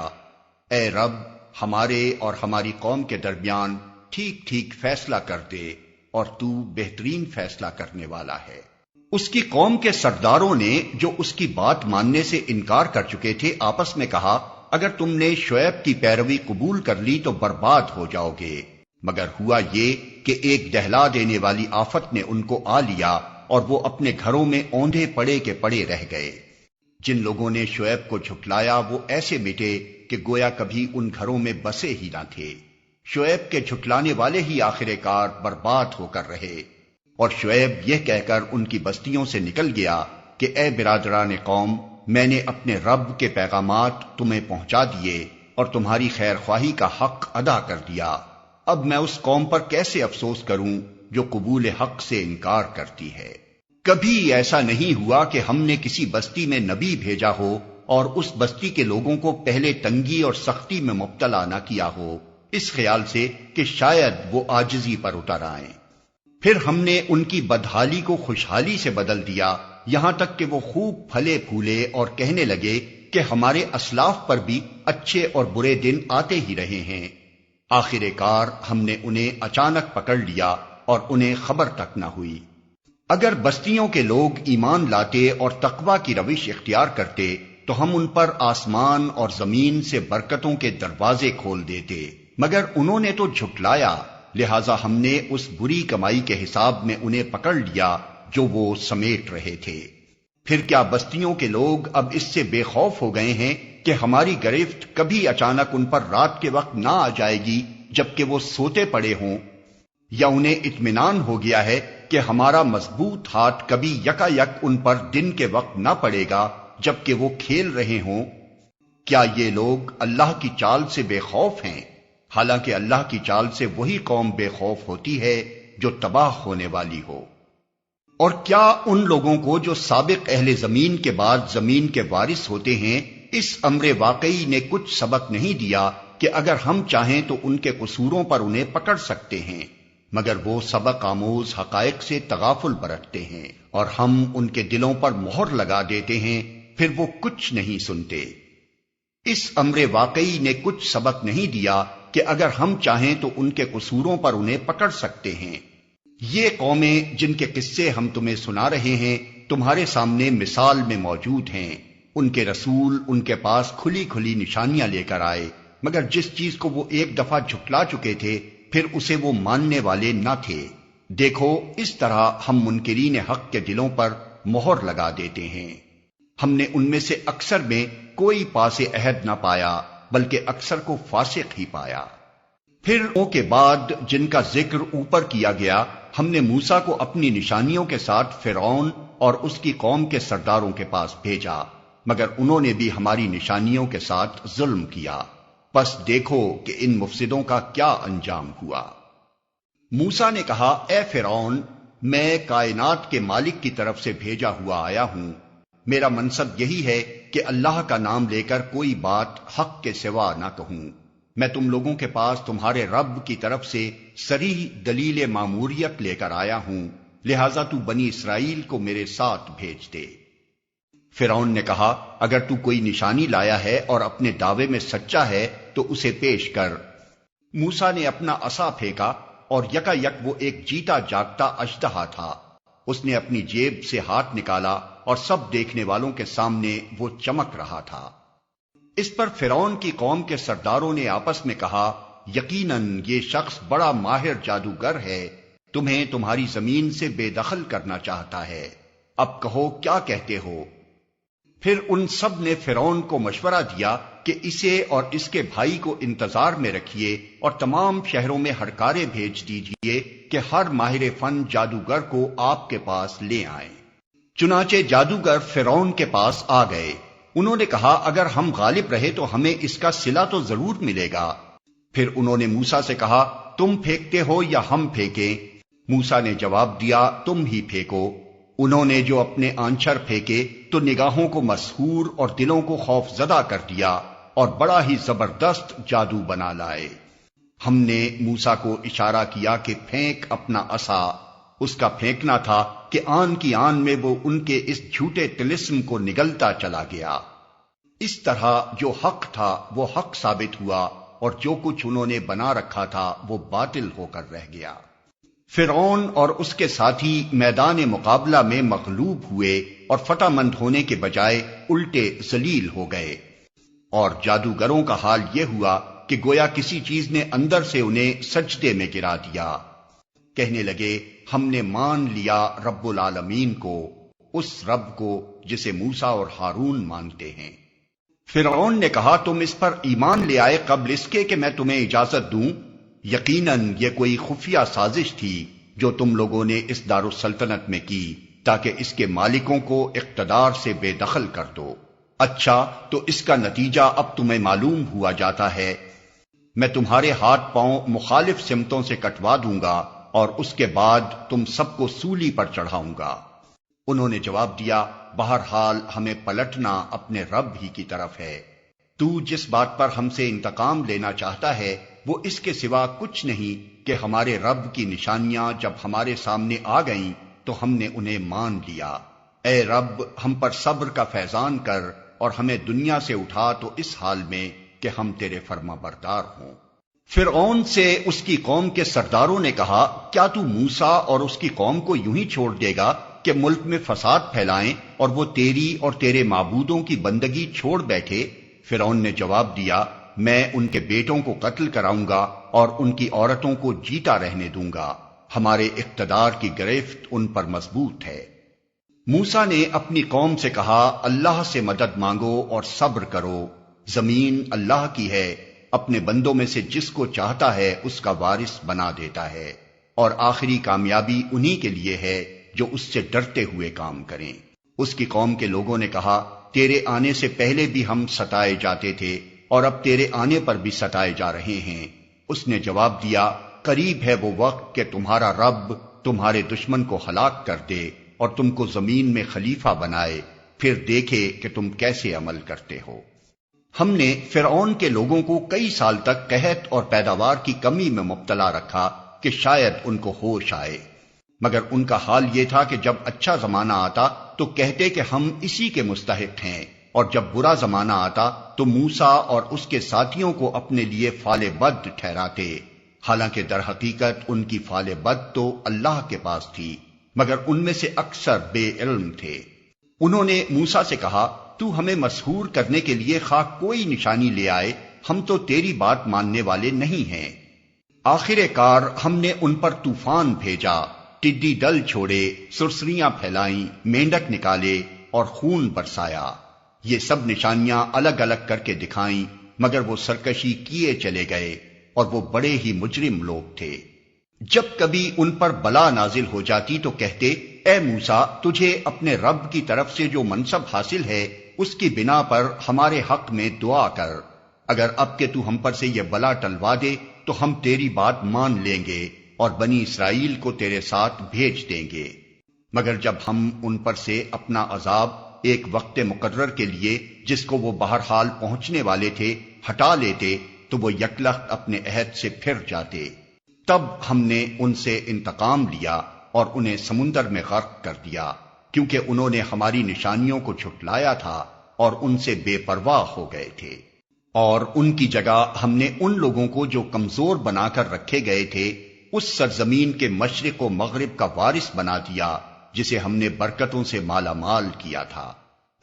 اے رب، ہمارے اور ہماری قوم کے درمیان ٹھیک ٹھیک فیصلہ کر دے، اور تو بہترین فیصلہ کرنے والا ہے۔ اس کی قوم کے سرداروں نے جو اس کی بات ماننے سے انکار کر چکے تھے آپس میں کہا، اگر تم نے شعیب کی پیروی قبول کر لی تو برباد ہو جاؤ گے۔ مگر ہوا یہ کہ ایک دہلا دینے والی آفت نے ان کو آ لیا اور وہ اپنے گھروں میں اوندھے پڑے کے پڑے رہ گئے۔ جن لوگوں نے شعیب کو جھٹلایا وہ ایسے مٹے کہ گویا کبھی ان گھروں میں بسے ہی نہ تھے۔ شعیب کے جھٹلانے والے ہی آخر کار برباد ہو کر رہے۔ اور شعیب یہ کہہ کر ان کی بستیوں سے نکل گیا کہ اے برادران قوم، میں نے اپنے رب کے پیغامات تمہیں پہنچا دیے اور تمہاری خیر خواہی کا حق ادا کر دیا۔ اب میں اس قوم پر کیسے افسوس کروں جو قبول حق سے انکار کرتی ہے۔ کبھی ایسا نہیں ہوا کہ ہم نے کسی بستی میں نبی بھیجا ہو اور اس بستی کے لوگوں کو پہلے تنگی اور سختی میں مبتلا نہ کیا ہو، اس خیال سے کہ شاید وہ عاجزی پر اتر آئیں۔ پھر ہم نے ان کی بدحالی کو خوشحالی سے بدل دیا، یہاں تک کہ وہ خوب پھلے پھولے اور کہنے لگے کہ ہمارے اسلاف پر بھی اچھے اور برے دن آتے ہی رہے ہیں۔ آخر کار ہم نے انہیں اچانک پکڑ لیا اور انہیں خبر تک نہ ہوئی۔ اگر بستیوں کے لوگ ایمان لاتے اور تقوی کی روش اختیار کرتے تو ہم ان پر آسمان اور زمین سے برکتوں کے دروازے کھول دیتے، مگر انہوں نے تو جھٹلایا، لہذا ہم نے اس بری کمائی کے حساب میں انہیں پکڑ لیا جو وہ سمیٹ رہے تھے۔ پھر کیا بستیوں کے لوگ اب اس سے بے خوف ہو گئے ہیں کہ ہماری گرفت کبھی اچانک ان پر رات کے وقت نہ آ جائے گی جبکہ وہ سوتے پڑے ہوں؟ یا انہیں اطمینان ہو گیا ہے کہ ہمارا مضبوط ہاتھ کبھی یکا یک ان پر دن کے وقت نہ پڑے گا جبکہ وہ کھیل رہے ہوں؟ کیا یہ لوگ اللہ کی چال سے بے خوف ہیں؟ حالانکہ اللہ کی چال سے وہی قوم بے خوف ہوتی ہے جو تباہ ہونے والی ہو۔ اور کیا ان لوگوں کو جو سابق اہل زمین کے بعد زمین کے وارث ہوتے ہیں اس امر واقعی نے کچھ سبق نہیں دیا کہ اگر ہم چاہیں تو ان کے قصوروں پر انہیں پکڑ سکتے ہیں، مگر وہ سبق آموز حقائق سے تغافل برتتے ہیں اور ہم ان کے دلوں پر مہر لگا دیتے ہیں، پھر وہ کچھ نہیں سنتے۔ اس امر واقعی نے کچھ سبق نہیں دیا کہ اگر ہم چاہیں تو ان کے قصوروں پر انہیں پکڑ سکتے ہیں۔ یہ قومیں جن کے قصے ہم تمہیں سنا رہے ہیں تمہارے سامنے مثال میں موجود ہیں۔ ان کے رسول ان کے پاس کھلی کھلی نشانیاں لے کر آئے، مگر جس چیز کو وہ ایک دفعہ جھٹلا چکے تھے پھر اسے وہ ماننے والے نہ تھے۔ دیکھو اس طرح ہم منکرین حق کے دلوں پر مہر لگا دیتے ہیں۔ ہم نے ان میں سے اکثر میں کوئی پاس عہد نہ پایا بلکہ اکثر کو فاسق ہی پایا۔ پھر ان کے بعد جن کا ذکر اوپر کیا گیا ہم نے موسیٰ کو اپنی نشانیوں کے ساتھ فرعون اور اس کی قوم کے سرداروں کے پاس بھیجا، مگر انہوں نے بھی ہماری نشانیوں کے ساتھ ظلم کیا۔ پس دیکھو کہ ان مفسدوں کا کیا انجام ہوا۔ موسیٰ نے کہا، اے فرعون، میں کائنات کے مالک کی طرف سے بھیجا ہوا آیا ہوں، میرا منصب یہی ہے کہ اللہ کا نام لے کر کوئی بات حق کے سوا نہ کہوں۔ میں تم لوگوں کے پاس تمہارے رب کی طرف سے صریح دلیل ماموریت لے کر آیا ہوں، لہذا تو بنی اسرائیل کو میرے ساتھ بھیج دے۔ فرعون نے کہا، اگر تو کوئی نشانی لایا ہے اور اپنے دعوے میں سچا ہے تو اسے پیش کر۔ موسیٰ نے اپنا عصا پھینکا اور یکا یک وہ ایک جیتا جاگتا اژدہا تھا۔ اس نے اپنی جیب سے ہاتھ نکالا اور سب دیکھنے والوں کے سامنے وہ چمک رہا تھا۔ اس پر فرعون کی قوم کے سرداروں نے آپس میں کہا، یقیناً یہ شخص بڑا ماہر جادوگر ہے، تمہیں تمہاری زمین سے بے دخل کرنا چاہتا ہے، اب کہو کیا کہتے ہو؟ پھر ان سب نے فرعون کو مشورہ دیا کہ اسے اور اس کے بھائی کو انتظار میں رکھیے اور تمام شہروں میں ہڑکاریں بھیج دیجیے کہ ہر ماہر فن جادوگر کو آپ کے پاس لے آئیں۔ چنانچہ جادوگر فرعون کے پاس آ گئے۔ انہوں نے کہا، اگر ہم غالب رہے تو ہمیں اس کا صلہ تو ضرور ملے گا۔ پھر انہوں نے موسیٰ سے کہا، تم پھینکتے ہو یا ہم پھینکیں؟ موسیٰ نے جواب دیا، تم ہی پھینکو۔ انہوں نے جو اپنے آنچر پھینکے تو نگاہوں کو مسحور اور دلوں کو خوف زدہ کر دیا اور بڑا ہی زبردست جادو بنا لائے۔ ہم نے موسیٰ کو اشارہ کیا کہ پھینک اپنا عصا۔ اس کا پھینکنا تھا کہ آن کی آن میں وہ ان کے اس جھوٹے طلسم کو نگلتا چلا گیا۔ اس طرح جو حق تھا وہ حق ثابت ہوا اور جو کچھ انہوں نے بنا رکھا تھا وہ باطل ہو کر رہ گیا۔ فرعون اور اس کے ساتھی میدان مقابلہ میں مغلوب ہوئے اور فتح مند ہونے کے بجائے الٹے ذلیل ہو گئے، اور جادوگروں کا حال یہ ہوا کہ گویا کسی چیز نے اندر سے انہیں سجدے میں گرا دیا۔ کہنے لگے، ہم نے مان لیا رب العالمین کو، اس رب کو جسے موسیٰ اور ہارون مانتے ہیں۔ فرعون نے کہا، تم اس پر ایمان لے آئے قبل اس کے کہ میں تمہیں اجازت دوں؟ یقیناً یہ کوئی خفیہ سازش تھی جو تم لوگوں نے اس دارالسلطنت میں کی تاکہ اس کے مالکوں کو اقتدار سے بے دخل کر دو۔ اچھا، تو اس کا نتیجہ اب تمہیں معلوم ہوا جاتا ہے۔ میں تمہارے ہاتھ پاؤں مخالف سمتوں سے کٹوا دوں گا اور اس کے بعد تم سب کو سولی پر چڑھاؤں گا۔ انہوں نے جواب دیا، بہرحال ہمیں پلٹنا اپنے رب ہی کی طرف ہے۔ تو جس بات پر ہم سے انتقام لینا چاہتا ہے وہ اس کے سوا کچھ نہیں کہ ہمارے رب کی نشانیاں جب ہمارے سامنے آ گئیں تو ہم نے انہیں مان لیا۔ اے رب، ہم پر صبر کا فیضان کر اور ہمیں دنیا سے اٹھا تو اس حال میں کہ ہم تیرے فرما بردار ہوں۔ فرعون سے اس کی قوم کے سرداروں نے کہا، کیا تو موسیٰ اور اس کی قوم کو یوں ہی چھوڑ دے گا کہ ملک میں فساد پھیلائیں اور وہ تیری اور تیرے معبودوں کی بندگی چھوڑ بیٹھے؟ فرعون نے جواب دیا، میں ان کے بیٹوں کو قتل کراؤں گا اور ان کی عورتوں کو جیتا رہنے دوں گا، ہمارے اقتدار کی گرفت ان پر مضبوط ہے۔ موسیٰ نے اپنی قوم سے کہا، اللہ سے مدد مانگو اور صبر کرو، زمین اللہ کی ہے، اپنے بندوں میں سے جس کو چاہتا ہے اس کا وارث بنا دیتا ہے، اور آخری کامیابی انہی کے لیے ہے جو اس سے ڈرتے ہوئے کام کریں۔ اس کی قوم کے لوگوں نے کہا، تیرے آنے سے پہلے بھی ہم ستائے جاتے تھے اور اب تیرے آنے پر بھی ستائے جا رہے ہیں۔ اس نے جواب دیا، قریب ہے وہ وقت کہ تمہارا رب تمہارے دشمن کو ہلاک کر دے اور تم کو زمین میں خلیفہ بنائے، پھر دیکھے کہ تم کیسے عمل کرتے ہو۔ ہم نے فرعون کے لوگوں کو کئی سال تک قحط اور پیداوار کی کمی میں مبتلا رکھا کہ شاید ان کو ہوش آئے، مگر ان کا حال یہ تھا کہ جب اچھا زمانہ آتا تو کہتے کہ ہم اسی کے مستحق ہیں، اور جب برا زمانہ آتا تو موسیٰ اور اس کے ساتھیوں کو اپنے لیے فال بد ٹھہراتے، حالانکہ در حقیقت ان کی فال بد تو اللہ کے پاس تھی، مگر ان میں سے اکثر بے علم تھے۔ انہوں نے موسیٰ سے کہا، تو ہمیں مسحور کرنے کے لیے خواہ کوئی نشانی لے آئے، ہم تو تیری بات ماننے والے نہیں ہیں۔ آخر کار ہم نے ان پر طوفان بھیجا، ٹڈی دل چھوڑے، سرسریاں پھیلائیں، مینڈک نکالے اور خون برسایا۔ یہ سب نشانیاں الگ الگ کر کے دکھائیں، مگر وہ سرکشی کیے چلے گئے، اور وہ بڑے ہی مجرم لوگ تھے۔ جب کبھی ان پر بلا نازل ہو جاتی تو کہتے، اے موسیٰ، تجھے اپنے رب کی طرف سے جو منصب حاصل ہے اس کی بنا پر ہمارے حق میں دعا کر، اگر اب کہ تو ہم پر سے یہ بلا ٹلوا دے تو ہم تیری بات مان لیں گے اور بنی اسرائیل کو تیرے ساتھ بھیج دیں گے۔ مگر جب ہم ان پر سے اپنا عذاب ایک وقت مقرر کے لیے جس کو وہ بہرحال پہنچنے والے تھے ہٹا لیتے تو وہ یکلخت اپنے عہد سے پھر جاتے، تب ہم نے ان سے انتقام لیا اور انہیں سمندر میں غرق کر دیا، کیونکہ انہوں نے ہماری نشانیوں کو جھٹلایا تھا اور ان سے بے پرواہ ہو گئے تھے۔ اور ان کی جگہ ہم نے ان لوگوں کو جو کمزور بنا کر رکھے گئے تھے اس سرزمین کے مشرق و مغرب کا وارث بنا دیا جسے ہم نے برکتوں سے مالا مال کیا تھا۔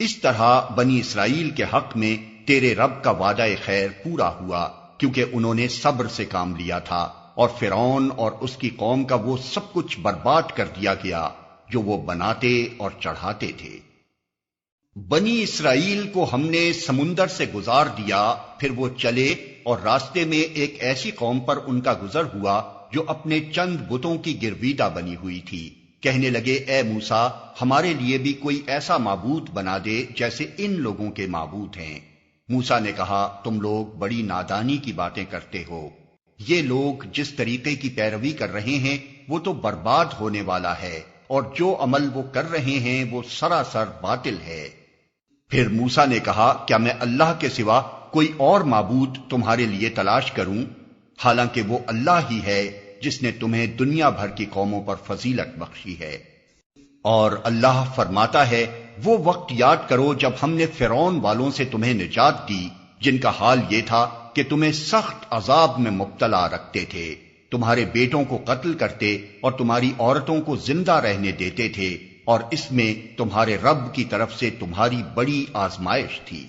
اس طرح بنی اسرائیل کے حق میں تیرے رب کا وعدہ خیر پورا ہوا، کیونکہ انہوں نے صبر سے کام لیا تھا، اور فرعون اور اس کی قوم کا وہ سب کچھ برباد کر دیا گیا جو وہ بناتے اور چڑھاتے تھے۔ بنی اسرائیل کو ہم نے سمندر سے گزار دیا، پھر وہ چلے اور راستے میں ایک ایسی قوم پر ان کا گزر ہوا جو اپنے چند بتوں کی گرویدہ بنی ہوئی تھی۔ کہنے لگے، اے موسیٰ، ہمارے لیے بھی کوئی ایسا معبود بنا دے جیسے ان لوگوں کے معبود ہیں۔ موسیٰ نے کہا، تم لوگ بڑی نادانی کی باتیں کرتے ہو، یہ لوگ جس طریقے کی پیروی کر رہے ہیں وہ تو برباد ہونے والا ہے، اور جو عمل وہ کر رہے ہیں وہ سراسر باطل ہے۔ پھر موسیٰ نے کہا، کیا میں اللہ کے سوا کوئی اور معبود تمہارے لیے تلاش کروں، حالانکہ وہ اللہ ہی ہے جس نے تمہیں دنیا بھر کی قوموں پر فضیلت بخشی ہے۔ اور اللہ فرماتا ہے، وہ وقت یاد کرو جب ہم نے فرعون والوں سے تمہیں نجات دی، جن کا حال یہ تھا کہ تمہیں سخت عذاب میں مبتلا رکھتے تھے، تمہارے بیٹوں کو قتل کرتے اور تمہاری عورتوں کو زندہ رہنے دیتے تھے، اور اس میں تمہارے رب کی طرف سے تمہاری بڑی آزمائش تھی۔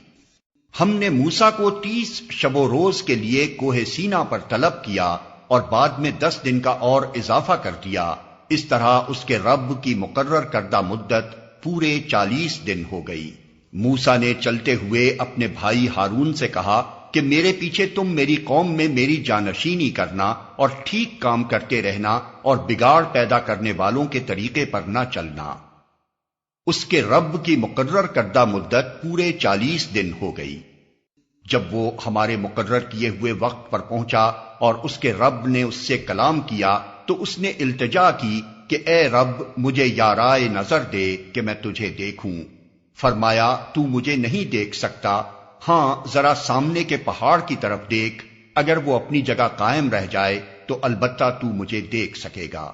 ہم نے موسیٰ کو 30 شب و روز کے لیے کوہ سینا پر طلب کیا اور بعد میں 10 دن کا اور اضافہ کر دیا، اس طرح اس کے رب کی مقرر کردہ مدت پورے 40 دن ہو گئی۔ موسیٰ نے چلتے ہوئے اپنے بھائی ہارون سے کہا کہ میرے پیچھے تم میری قوم میں میری جانشینی کرنا اور ٹھیک کام کرتے رہنا اور بگاڑ پیدا کرنے والوں کے طریقے پر نہ چلنا۔ اس کے رب کی مقرر کردہ مدت پورے 40 دن ہو گئی۔ جب وہ ہمارے مقرر کیے ہوئے وقت پر پہنچا اور اس کے رب نے اس سے کلام کیا تو اس نے التجا کی کہ اے رب، مجھے یارائے نظر دے کہ میں تجھے دیکھوں۔ فرمایا، تو مجھے نہیں دیکھ سکتا، ہاں ذرا سامنے کے پہاڑ کی طرف دیکھ، اگر وہ اپنی جگہ قائم رہ جائے تو البتہ تو مجھے دیکھ سکے گا۔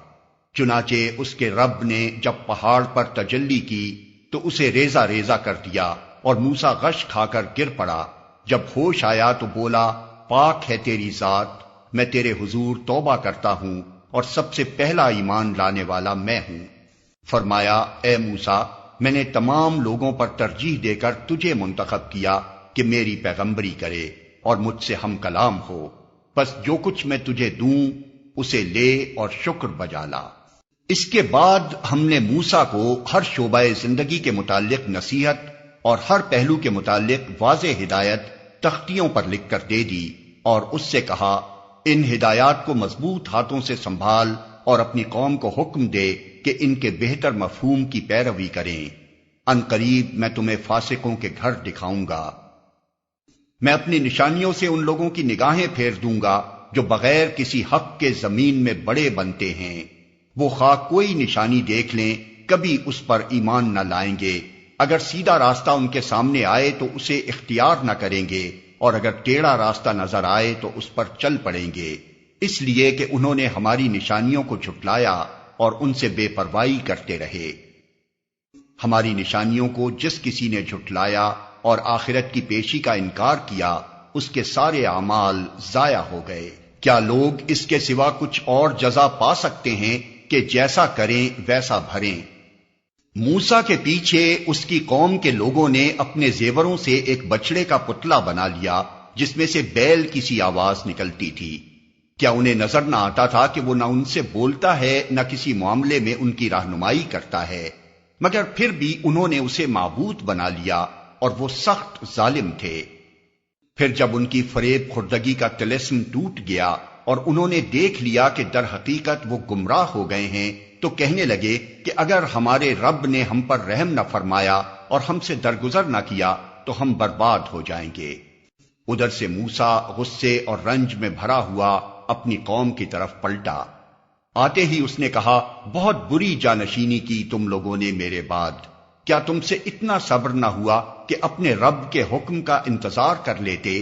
چنانچہ اس کے رب نے جب پہاڑ پر تجلی کی تو اسے ریزہ ریزہ کر دیا اور موسیٰ غش کھا کر گر پڑا۔ جب ہوش آیا تو بولا، پاک ہے تیری ذات، میں تیرے حضور توبہ کرتا ہوں اور سب سے پہلا ایمان لانے والا میں ہوں۔ فرمایا اے موسیٰ، میں نے تمام لوگوں پر ترجیح دے کر تجھے منتخب کیا کہ میری پیغمبری کرے اور مجھ سے ہم کلام ہو، بس جو کچھ میں تجھے دوں اسے لے اور شکر بجا لا۔ اس کے بعد ہم نے موسیٰ کو ہر شعبہ زندگی کے متعلق نصیحت اور ہر پہلو کے متعلق واضح ہدایت تختیوں پر لکھ کر دے دی، اور اس سے کہا ان ہدایات کو مضبوط ہاتھوں سے سنبھال اور اپنی قوم کو حکم دے کہ ان کے بہتر مفہوم کی پیروی کریں۔ ان قریب میں تمہیں فاسقوں کے گھر دکھاؤں گا۔ میں اپنی نشانیوں سے ان لوگوں کی نگاہیں پھیر دوں گا جو بغیر کسی حق کے زمین میں بڑے بنتے ہیں۔ وہ خواہ کوئی نشانی دیکھ لیں کبھی اس پر ایمان نہ لائیں گے۔ اگر سیدھا راستہ ان کے سامنے آئے تو اسے اختیار نہ کریں گے، اور اگر ٹیڑھا راستہ نظر آئے تو اس پر چل پڑیں گے، اس لیے کہ انہوں نے ہماری نشانیوں کو جھٹلایا اور ان سے بے پرواہی کرتے رہے۔ ہماری نشانیوں کو جس کسی نے جھٹلایا اور آخرت کی پیشی کا انکار کیا، اس کے سارے اعمال ضائع ہو گئے۔ کیا لوگ اس کے سوا کچھ اور جزا پا سکتے ہیں کہ جیسا کریں ویسا بھریں؟ موسیٰ کے پیچھے اس کی قوم کے لوگوں نے اپنے زیوروں سے ایک بچڑے کا پتلا بنا لیا جس میں سے بیل کی سی آواز نکلتی تھی۔ کیا انہیں نظر نہ آتا تھا کہ وہ نہ ان سے بولتا ہے نہ کسی معاملے میں ان کی رہنمائی کرتا ہے؟ مگر پھر بھی انہوں نے اسے معبود بنا لیا، اور وہ سخت ظالم تھے۔ پھر جب ان کی فریب خوردگی کا طلسم ٹوٹ گیا اور انہوں نے دیکھ لیا کہ در حقیقت وہ گمراہ ہو گئے ہیں، تو کہنے لگے کہ اگر ہمارے رب نے ہم پر رحم نہ فرمایا اور ہم سے درگزر نہ کیا تو ہم برباد ہو جائیں گے۔ ادھر سے موسیٰ غصے اور رنج میں بھرا ہوا اپنی قوم کی طرف پلٹا۔ آتے ہی اس نے کہا بہت بری جانشینی کی تم لوگوں نے میرے بعد۔ کیا تم سے اتنا صبر نہ ہوا کہ اپنے رب کے حکم کا انتظار کر لیتے؟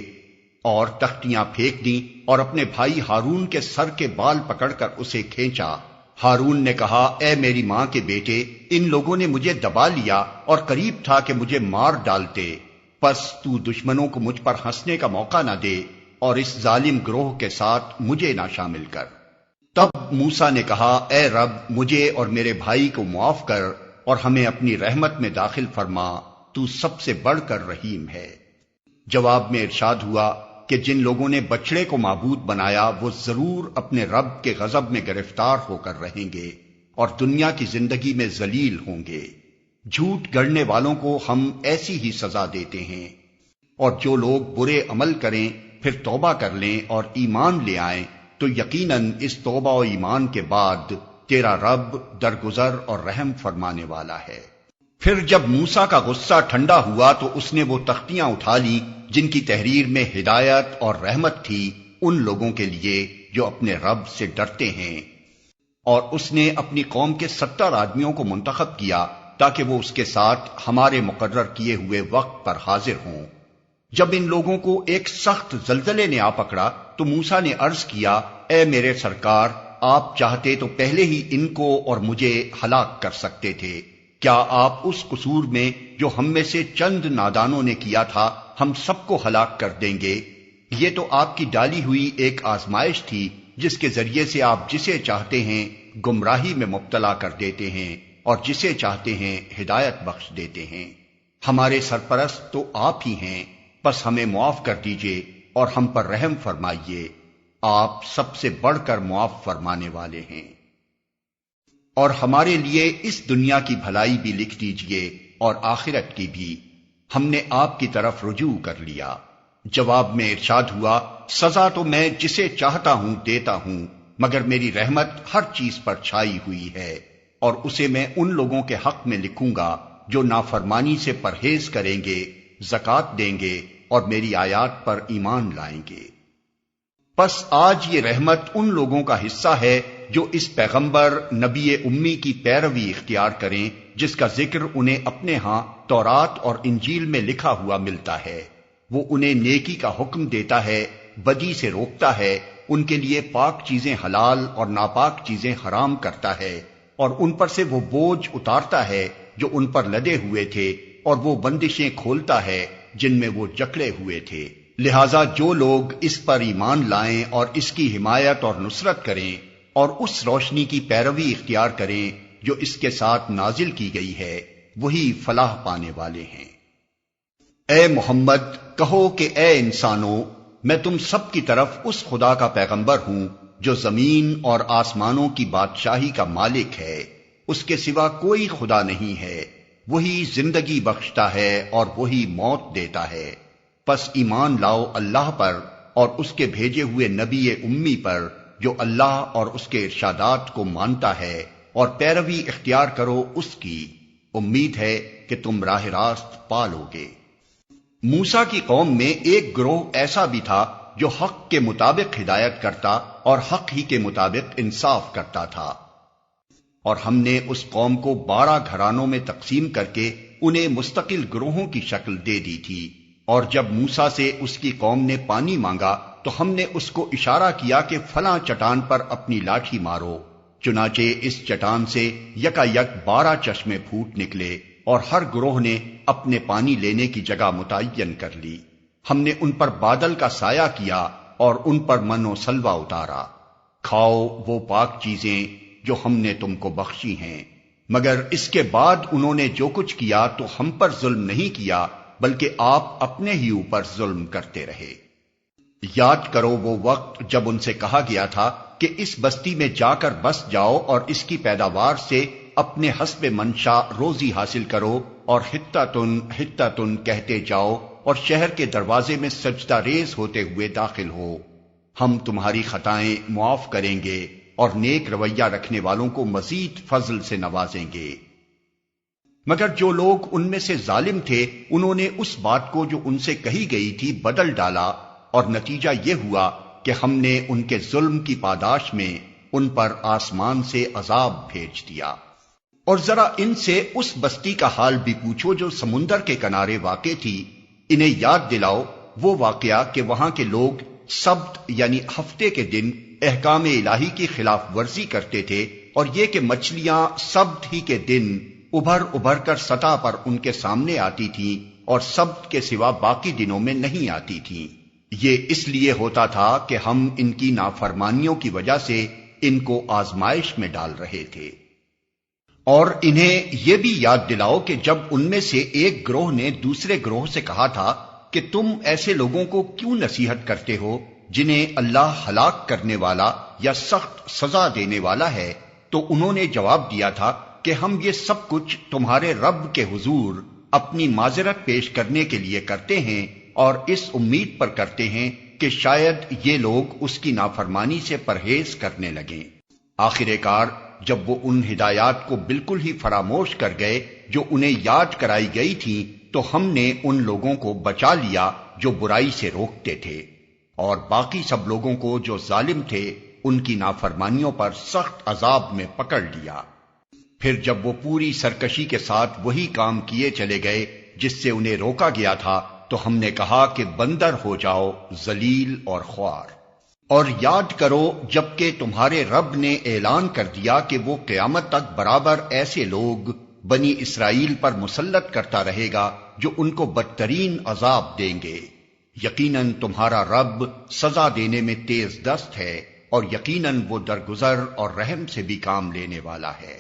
اور تختیاں پھینک دیں اور اپنے بھائی ہارون کے سر کے بال پکڑ کر اسے کھینچا۔ ہارون نے کہا اے میری ماں کے بیٹے، ان لوگوں نے مجھے دبا لیا اور قریب تھا کہ مجھے مار ڈالتے، پس تو دشمنوں کو مجھ پر ہنسنے کا موقع نہ دے اور اس ظالم گروہ کے ساتھ مجھے نہ شامل کر۔ تب موسیٰ نے کہا اے رب، مجھے اور میرے بھائی کو معاف کر اور ہمیں اپنی رحمت میں داخل فرما، تو سب سے بڑھ کر رحیم ہے۔ جواب میں ارشاد ہوا کہ جن لوگوں نے بچڑے کو معبود بنایا وہ ضرور اپنے رب کے غضب میں گرفتار ہو کر رہیں گے اور دنیا کی زندگی میں ذلیل ہوں گے۔ جھوٹ گڑنے والوں کو ہم ایسی ہی سزا دیتے ہیں، اور جو لوگ برے عمل کریں پھر توبہ کر لیں اور ایمان لے آئیں تو یقیناً اس توبہ و ایمان کے بعد تیرا رب درگزر اور رحم فرمانے والا ہے۔ پھر جب موسیٰ کا غصہ ٹھنڈا ہوا تو اس نے وہ تختیاں اٹھا لی جن کی تحریر میں ہدایت اور رحمت تھی ان لوگوں کے لیے جو اپنے رب سے ڈرتے ہیں، اور اس نے اپنی قوم کے 70 آدمیوں کو منتخب کیا تاکہ وہ اس کے ساتھ ہمارے مقرر کیے ہوئے وقت پر حاضر ہوں۔ جب ان لوگوں کو ایک سخت زلزلے نے آ پکڑا تو موسیٰ نے عرض کیا اے میرے سرکار، آپ چاہتے تو پہلے ہی ان کو اور مجھے ہلاک کر سکتے تھے۔ کیا آپ اس قصور میں جو ہم میں سے چند نادانوں نے کیا تھا ہم سب کو ہلاک کر دیں گے؟ یہ تو آپ کی ڈالی ہوئی ایک آزمائش تھی جس کے ذریعے سے آپ جسے چاہتے ہیں گمراہی میں مبتلا کر دیتے ہیں اور جسے چاہتے ہیں ہدایت بخش دیتے ہیں۔ ہمارے سرپرست تو آپ ہی ہیں، بس ہمیں معاف کر دیجئے اور ہم پر رحم فرمائیے، آپ سب سے بڑھ کر معاف فرمانے والے ہیں۔ اور ہمارے لیے اس دنیا کی بھلائی بھی لکھ دیجئے اور آخرت کی بھی، ہم نے آپ کی طرف رجوع کر لیا۔ جواب میں ارشاد ہوا سزا تو میں جسے چاہتا ہوں دیتا ہوں، مگر میری رحمت ہر چیز پر چھائی ہوئی ہے، اور اسے میں ان لوگوں کے حق میں لکھوں گا جو نافرمانی سے پرہیز کریں گے، زکوٰۃ دیں گے اور میری آیات پر ایمان لائیں گے۔ پس آج یہ رحمت ان لوگوں کا حصہ ہے جو اس پیغمبر نبی امی کی پیروی اختیار کریں جس کا ذکر انہیں اپنے ہاں تورات اور انجیل میں لکھا ہوا ملتا ہے۔ وہ انہیں نیکی کا حکم دیتا ہے، بدی سے روکتا ہے، ان کے لیے پاک چیزیں حلال اور ناپاک چیزیں حرام کرتا ہے، اور ان پر سے وہ بوجھ اتارتا ہے جو ان پر لدے ہوئے تھے، اور وہ بندشیں کھولتا ہے جن میں وہ جکڑے ہوئے تھے۔ لہذا جو لوگ اس پر ایمان لائیں اور اس کی حمایت اور نصرت کریں اور اس روشنی کی پیروی اختیار کریں جو اس کے ساتھ نازل کی گئی ہے، وہی فلاح پانے والے ہیں۔ اے محمد کہو کہ اے انسانوں، میں تم سب کی طرف اس خدا کا پیغمبر ہوں جو زمین اور آسمانوں کی بادشاہی کا مالک ہے، اس کے سوا کوئی خدا نہیں ہے، وہی زندگی بخشتا ہے اور وہی موت دیتا ہے، پس ایمان لاؤ اللہ پر اور اس کے بھیجے ہوئے نبی امی پر جو اللہ اور اس کے ارشادات کو مانتا ہے، اور پیروی اختیار کرو اس کی، امید ہے کہ تم راہ راست پالو گے۔ موسیٰ کی قوم میں ایک گروہ ایسا بھی تھا جو حق کے مطابق ہدایت کرتا اور حق ہی کے مطابق انصاف کرتا تھا، اور ہم نے اس قوم کو 12 گھرانوں میں تقسیم کر کے انہیں مستقل گروہوں کی شکل دے دی تھی، اور جب موسیٰ سے اس کی قوم نے پانی مانگا تو ہم نے اس کو اشارہ کیا کہ فلاں چٹان پر اپنی لاٹھی مارو، چنانچہ اس چٹان سے یکا یک 12 چشمے پھوٹ نکلے، اور ہر گروہ نے اپنے پانی لینے کی جگہ متعین کر لی۔ ہم نے ان پر بادل کا سایہ کیا اور ان پر من و سلوہ اتارا، کھاؤ وہ پاک چیزیں جو ہم نے تم کو بخشی ہیں، مگر اس کے بعد انہوں نے جو کچھ کیا تو ہم پر ظلم نہیں کیا بلکہ آپ اپنے ہی اوپر ظلم کرتے رہے۔ یاد کرو وہ وقت جب ان سے کہا گیا تھا کہ اس بستی میں جا کر بس جاؤ اور اس کی پیداوار سے اپنے حسب منشا روزی حاصل کرو، اور حتتن حتتن کہتے جاؤ اور شہر کے دروازے میں سجدہ ریز ہوتے ہوئے داخل ہو، ہم تمہاری خطائیں معاف کریں گے اور نیک رویہ رکھنے والوں کو مزید فضل سے نوازیں گے۔ مگر جو لوگ ان میں سے ظالم تھے انہوں نے اس بات کو جو ان سے کہی گئی تھی بدل ڈالا، اور نتیجہ یہ ہوا کہ ہم نے ان کے ظلم کی پاداش میں ان پر آسمان سے عذاب بھیج دیا۔ اور ذرا ان سے اس بستی کا حال بھی پوچھو جو سمندر کے کنارے واقع تھی، انہیں یاد دلاؤ وہ واقعہ کہ وہاں کے لوگ سبت یعنی ہفتے کے دن احکام الہی کی خلاف ورزی کرتے تھے، اور یہ کہ مچھلیاں سبت ہی کے دن ابھر ابھر کر سطح پر ان کے سامنے آتی تھیں اور سبت کے سوا باقی دنوں میں نہیں آتی تھیں۔ یہ اس لیے ہوتا تھا کہ ہم ان کی نافرمانیوں کی وجہ سے ان کو آزمائش میں ڈال رہے تھے۔ اور انہیں یہ بھی یاد دلاؤ کہ جب ان میں سے ایک گروہ نے دوسرے گروہ سے کہا تھا کہ تم ایسے لوگوں کو کیوں نصیحت کرتے ہو جنہیں اللہ ہلاک کرنے والا یا سخت سزا دینے والا ہے، تو انہوں نے جواب دیا تھا کہ ہم یہ سب کچھ تمہارے رب کے حضور اپنی معذرت پیش کرنے کے لیے کرتے ہیں، اور اس امید پر کرتے ہیں کہ شاید یہ لوگ اس کی نافرمانی سے پرہیز کرنے لگیں۔ آخر کار جب وہ ان ہدایات کو بالکل ہی فراموش کر گئے جو انہیں یاد کرائی گئی تھی، تو ہم نے ان لوگوں کو بچا لیا جو برائی سے روکتے تھے، اور باقی سب لوگوں کو جو ظالم تھے ان کی نافرمانیوں پر سخت عذاب میں پکڑ لیا۔ پھر جب وہ پوری سرکشی کے ساتھ وہی کام کیے چلے گئے جس سے انہیں روکا گیا تھا، تو ہم نے کہا کہ بندر ہو جاؤ، ذلیل اور خوار۔ اور یاد کرو جبکہ تمہارے رب نے اعلان کر دیا کہ وہ قیامت تک برابر ایسے لوگ بنی اسرائیل پر مسلط کرتا رہے گا جو ان کو بدترین عذاب دیں گے۔ یقیناً تمہارا رب سزا دینے میں تیز دست ہے، اور یقیناً وہ درگزر اور رحم سے بھی کام لینے والا ہے۔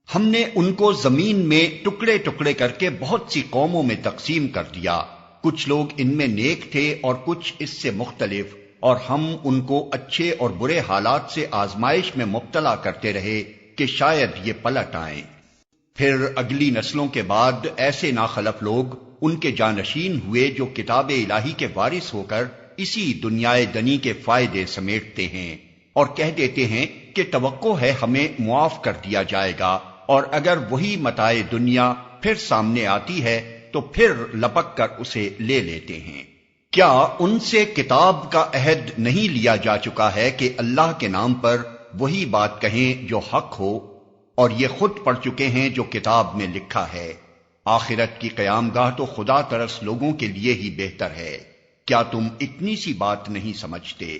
ہم نے ان کو زمین میں ٹکڑے ٹکڑے کر کے بہت سی قوموں میں تقسیم کر دیا، کچھ لوگ ان میں نیک تھے اور کچھ اس سے مختلف، اور ہم ان کو اچھے اور برے حالات سے آزمائش میں مبتلا کرتے رہے کہ شاید یہ پلٹ آئیں۔ پھر اگلی نسلوں کے بعد ایسے ناخلف لوگ ان کے جانشین ہوئے جو کتاب الہی کے وارث ہو کر اسی دنیا دنی کے فائدے سمیٹتے ہیں، اور کہہ دیتے ہیں کہ توقع ہے ہمیں معاف کر دیا جائے گا، اور اگر وہی متاع دنیا پھر سامنے آتی ہے تو پھر لپک کر اسے لے لیتے ہیں۔ کیا ان سے کتاب کا عہد نہیں لیا جا چکا ہے کہ اللہ کے نام پر وہی بات کہیں جو حق ہو، اور یہ خود پڑھ چکے ہیں جو کتاب میں لکھا ہے؟ آخرت کی قیام گاہ تو خدا ترس لوگوں کے لیے ہی بہتر ہے۔ کیا تم اتنی سی بات نہیں سمجھتے؟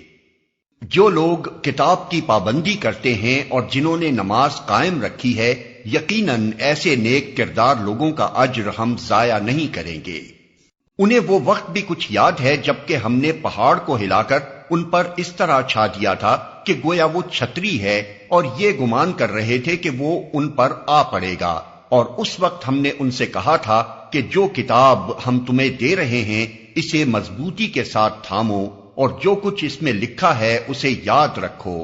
جو لوگ کتاب کی پابندی کرتے ہیں اور جنہوں نے نماز قائم رکھی ہے، یقیناً ایسے نیک کردار لوگوں کا اجر ہم ضائع نہیں کریں گے۔ انہیں وہ وقت بھی کچھ یاد ہے جبکہ ہم نے پہاڑ کو ہلا کر ان پر اس طرح چھا دیا تھا کہ گویا وہ چھتری ہے، اور یہ گمان کر رہے تھے کہ وہ ان پر آ پڑے گا۔ اور اس وقت ہم نے ان سے کہا تھا کہ جو کتاب ہم تمہیں دے رہے ہیں اسے مضبوطی کے ساتھ تھامو، اور جو کچھ اس میں لکھا ہے اسے یاد رکھو۔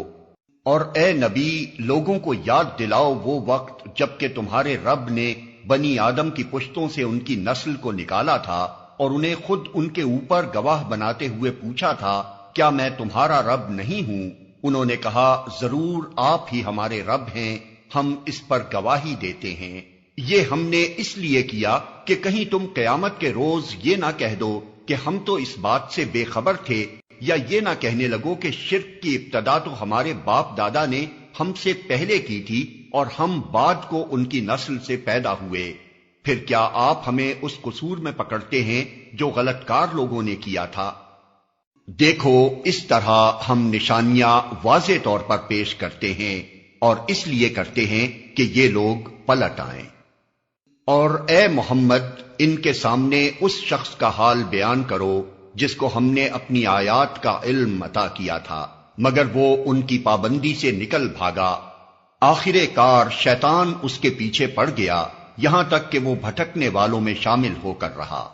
اور اے نبی، لوگوں کو یاد دلاؤ وہ وقت جبکہ تمہارے رب نے بنی آدم کی پشتوں سے ان کی نسل کو نکالا تھا، اور انہیں خود ان کے اوپر گواہ بناتے ہوئے پوچھا تھا، کیا میں تمہارا رب نہیں ہوں؟ انہوں نے کہا، ضرور آپ ہی ہمارے رب ہیں، ہم اس پر گواہی دیتے ہیں۔ یہ ہم نے اس لیے کیا کہ کہیں تم قیامت کے روز یہ نہ کہہ دو کہ ہم تو اس بات سے بے خبر تھے، یا یہ نہ کہنے لگو کہ شرک کی ابتدا تو ہمارے باپ دادا نے ہم سے پہلے کی تھی، اور ہم بعد کو ان کی نسل سے پیدا ہوئے۔ پھر کیا آپ ہمیں اس قصور میں پکڑتے ہیں جو غلط کار لوگوں نے کیا تھا؟ دیکھو، اس طرح ہم نشانیاں واضح طور پر پیش کرتے ہیں، اور اس لیے کرتے ہیں کہ یہ لوگ پلٹ آئیں۔ اور اے محمد، ان کے سامنے اس شخص کا حال بیان کرو جس کو ہم نے اپنی آیات کا علم عطا کیا تھا، مگر وہ ان کی پابندی سے نکل بھاگا۔ آخر کار شیطان اس کے پیچھے پڑ گیا، یہاں تک کہ وہ بھٹکنے والوں میں شامل ہو کر رہا۔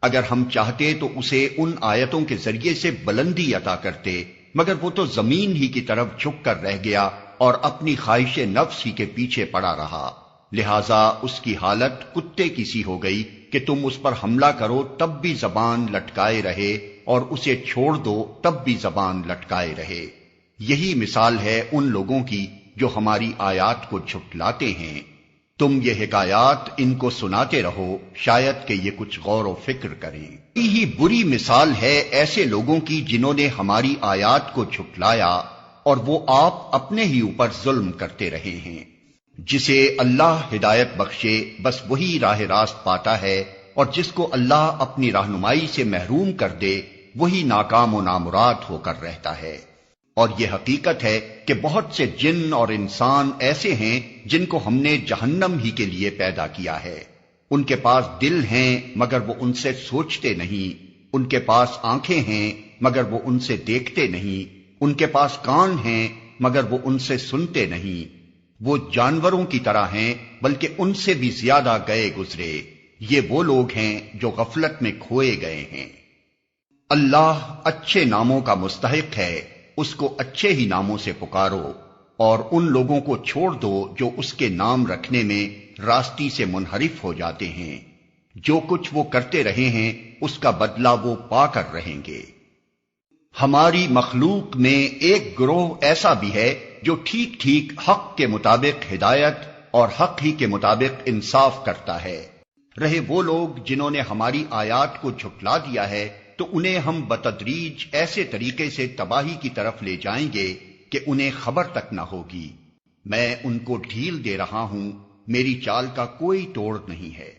اگر ہم چاہتے تو اسے ان آیتوں کے ذریعے سے بلندی عطا کرتے، مگر وہ تو زمین ہی کی طرف جھک کر رہ گیا اور اپنی خواہش نفس ہی کے پیچھے پڑا رہا، لہذا اس کی حالت کتے کی سی ہو گئی کہ تم اس پر حملہ کرو تب بھی زبان لٹکائے رہے، اور اسے چھوڑ دو تب بھی زبان لٹکائے رہے۔ یہی مثال ہے ان لوگوں کی جو ہماری آیات کو جھٹلاتے ہیں۔ تم یہ حکایات ان کو سناتے رہو، شاید کہ یہ کچھ غور و فکر کریں۔ یہی بری مثال ہے ایسے لوگوں کی جنہوں نے ہماری آیات کو جھٹلایا، اور وہ آپ اپنے ہی اوپر ظلم کرتے رہے ہیں۔ جسے اللہ ہدایت بخشے بس وہی راہ راست پاتا ہے، اور جس کو اللہ اپنی رہنمائی سے محروم کر دے وہی ناکام و نامراد ہو کر رہتا ہے۔ اور یہ حقیقت ہے کہ بہت سے جن اور انسان ایسے ہیں جن کو ہم نے جہنم ہی کے لیے پیدا کیا ہے۔ ان کے پاس دل ہیں مگر وہ ان سے سوچتے نہیں، ان کے پاس آنکھیں ہیں مگر وہ ان سے دیکھتے نہیں، ان کے پاس کان ہیں مگر وہ ان سے سنتے نہیں۔ وہ جانوروں کی طرح ہیں بلکہ ان سے بھی زیادہ گئے گزرے۔ یہ وہ لوگ ہیں جو غفلت میں کھوئے گئے ہیں۔ اللہ اچھے ناموں کا مستحق ہے، اس کو اچھے ہی ناموں سے پکارو، اور ان لوگوں کو چھوڑ دو جو اس کے نام رکھنے میں راستی سے منحرف ہو جاتے ہیں۔ جو کچھ وہ کرتے رہے ہیں اس کا بدلہ وہ پا کر رہیں گے۔ ہماری مخلوق میں ایک گروہ ایسا بھی ہے جو ٹھیک ٹھیک حق کے مطابق ہدایت اور حق ہی کے مطابق انصاف کرتا ہے۔ رہے وہ لوگ جنہوں نے ہماری آیات کو جھٹلا دیا ہے تو انہیں ہم بتدریج ایسے طریقے سے تباہی کی طرف لے جائیں گے کہ انہیں خبر تک نہ ہوگی۔ میں ان کو ڈھیل دے رہا ہوں، میری چال کا کوئی توڑ نہیں ہے۔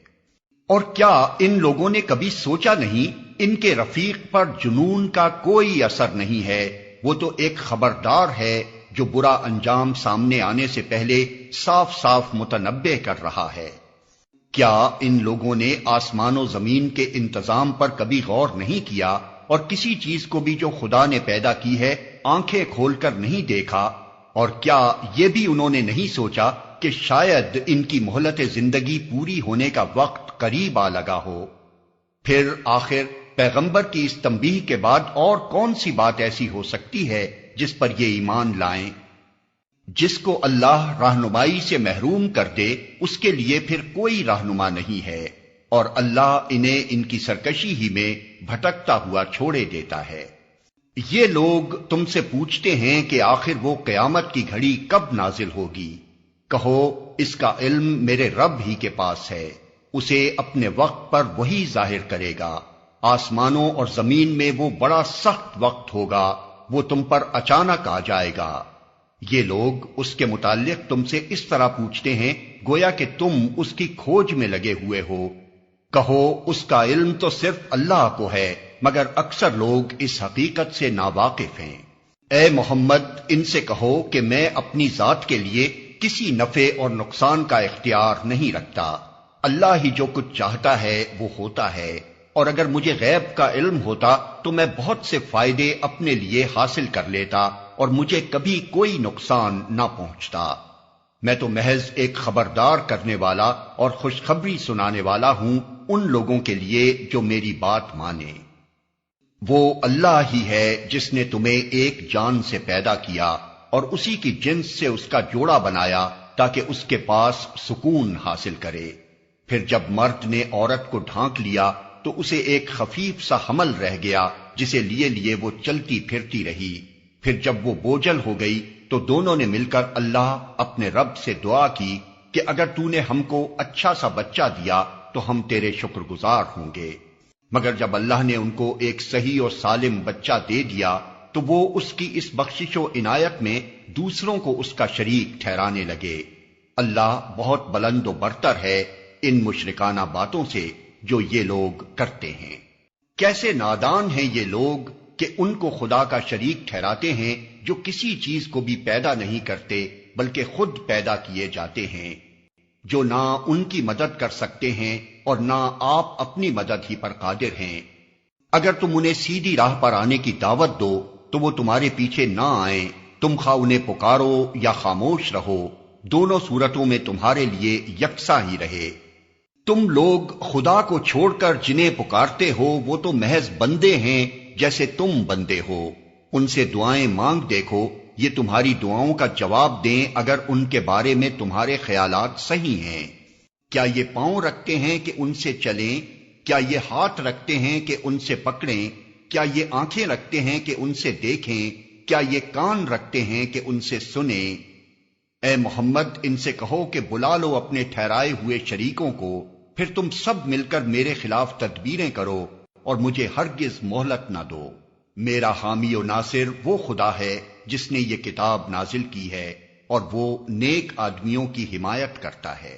اور کیا ان لوگوں نے کبھی سوچا نہیں ان کے رفیق پر جنون کا کوئی اثر نہیں ہے، وہ تو ایک خبردار ہے جو برا انجام سامنے آنے سے پہلے صاف صاف متنبہ کر رہا ہے۔ کیا ان لوگوں نے آسمان و زمین کے انتظام پر کبھی غور نہیں کیا، اور کسی چیز کو بھی جو خدا نے پیدا کی ہے آنکھیں کھول کر نہیں دیکھا؟ اور کیا یہ بھی انہوں نے نہیں سوچا کہ شاید ان کی مہلت زندگی پوری ہونے کا وقت قریب آ لگا ہو؟ پھر آخر پیغمبر کی اس تنبیہ کے بعد اور کون سی بات ایسی ہو سکتی ہے جس پر یہ ایمان لائیں؟ جس کو اللہ رہنمائی سے محروم کر دے اس کے لیے پھر کوئی رہنما نہیں ہے، اور اللہ انہیں ان کی سرکشی ہی میں بھٹکتا ہوا چھوڑے دیتا ہے۔ یہ لوگ تم سے پوچھتے ہیں کہ آخر وہ قیامت کی گھڑی کب نازل ہوگی؟ کہو، اس کا علم میرے رب ہی کے پاس ہے، اسے اپنے وقت پر وہی ظاہر کرے گا۔ آسمانوں اور زمین میں وہ بڑا سخت وقت ہوگا، وہ تم پر اچانک آ جائے گا۔ یہ لوگ اس کے متعلق تم سے اس طرح پوچھتے ہیں گویا کہ تم اس کی کھوج میں لگے ہوئے ہو۔ کہو، اس کا علم تو صرف اللہ کو ہے، مگر اکثر لوگ اس حقیقت سے ناواقف ہیں۔ اے محمد، ان سے کہو کہ میں اپنی ذات کے لیے کسی نفع اور نقصان کا اختیار نہیں رکھتا، اللہ ہی جو کچھ چاہتا ہے وہ ہوتا ہے، اور اگر مجھے غیب کا علم ہوتا تو میں بہت سے فائدے اپنے لیے حاصل کر لیتا اور مجھے کبھی کوئی نقصان نہ پہنچتا۔ میں تو محض ایک خبردار کرنے والا اور خوشخبری سنانے والا ہوں ان لوگوں کے لیے جو میری بات مانے۔ وہ اللہ ہی ہے جس نے تمہیں ایک جان سے پیدا کیا اور اسی کی جنس سے اس کا جوڑا بنایا تاکہ اس کے پاس سکون حاصل کرے۔ پھر جب مرد نے عورت کو ڈھانک لیا تو اسے ایک خفیف سا حمل رہ گیا جسے لیے لیے وہ چلتی پھرتی رہی۔ پھر جب وہ بوجھل ہو گئی تو دونوں نے مل کر اللہ اپنے رب سے دعا کی کہ اگر تو نے ہم کو اچھا سا بچہ دیا تو ہم تیرے شکر گزار ہوں گے۔ مگر جب اللہ نے ان کو ایک صحیح اور سالم بچہ دے دیا تو وہ اس کی اس بخشش و عنایت میں دوسروں کو اس کا شریک ٹھہرانے لگے۔ اللہ بہت بلند و برتر ہے ان مشرکانہ باتوں سے جو یہ لوگ کرتے ہیں۔ کیسے نادان ہیں یہ لوگ کہ ان کو خدا کا شریک ٹھہراتے ہیں جو کسی چیز کو بھی پیدا نہیں کرتے بلکہ خود پیدا کیے جاتے ہیں، جو نہ ان کی مدد کر سکتے ہیں اور نہ آپ اپنی مدد ہی پر قادر ہیں۔ اگر تم انہیں سیدھی راہ پر آنے کی دعوت دو تو وہ تمہارے پیچھے نہ آئیں، تم خواہ انہیں پکارو یا خاموش رہو، دونوں صورتوں میں تمہارے لیے یکساں ہی رہے۔ تم لوگ خدا کو چھوڑ کر جنہیں پکارتے ہو وہ تو محض بندے ہیں جیسے تم بندے ہو، ان سے دعائیں مانگ دیکھو، یہ تمہاری دعاؤں کا جواب دیں اگر ان کے بارے میں تمہارے خیالات صحیح ہیں۔ کیا یہ پاؤں رکھتے ہیں کہ ان سے چلیں؟ کیا یہ ہاتھ رکھتے ہیں کہ ان سے پکڑیں؟ کیا یہ آنکھیں رکھتے ہیں کہ ان سے دیکھیں؟ کیا یہ کان رکھتے ہیں کہ ان سے سنیں؟ اے محمد ان سے کہو کہ بلا لو اپنے ٹھہرائے ہوئے شریکوں کو، پھر تم سب مل کر میرے خلاف تدبیریں کرو اور مجھے ہرگز مہلت نہ دو۔ میرا حامی و ناصر وہ خدا ہے جس نے یہ کتاب نازل کی ہے اور وہ نیک آدمیوں کی حمایت کرتا ہے۔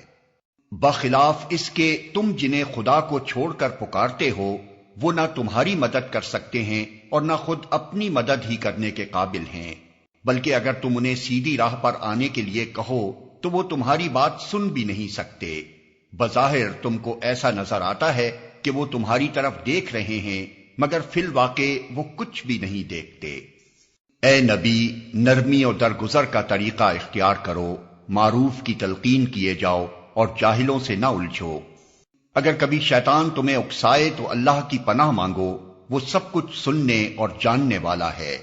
بخلاف اس کے تم جنہیں خدا کو چھوڑ کر پکارتے ہو وہ نہ تمہاری مدد کر سکتے ہیں اور نہ خود اپنی مدد ہی کرنے کے قابل ہیں، بلکہ اگر تم انہیں سیدھی راہ پر آنے کے لیے کہو تو وہ تمہاری بات سن بھی نہیں سکتے۔ بظاہر تم کو ایسا نظر آتا ہے کہ وہ تمہاری طرف دیکھ رہے ہیں مگر فی الواقع وہ کچھ بھی نہیں دیکھتے۔ اے نبی نرمی اور درگزر کا طریقہ اختیار کرو، معروف کی تلقین کیے جاؤ اور جاہلوں سے نہ الجھو۔ اگر کبھی شیطان تمہیں اکسائے تو اللہ کی پناہ مانگو، وہ سب کچھ سننے اور جاننے والا ہے۔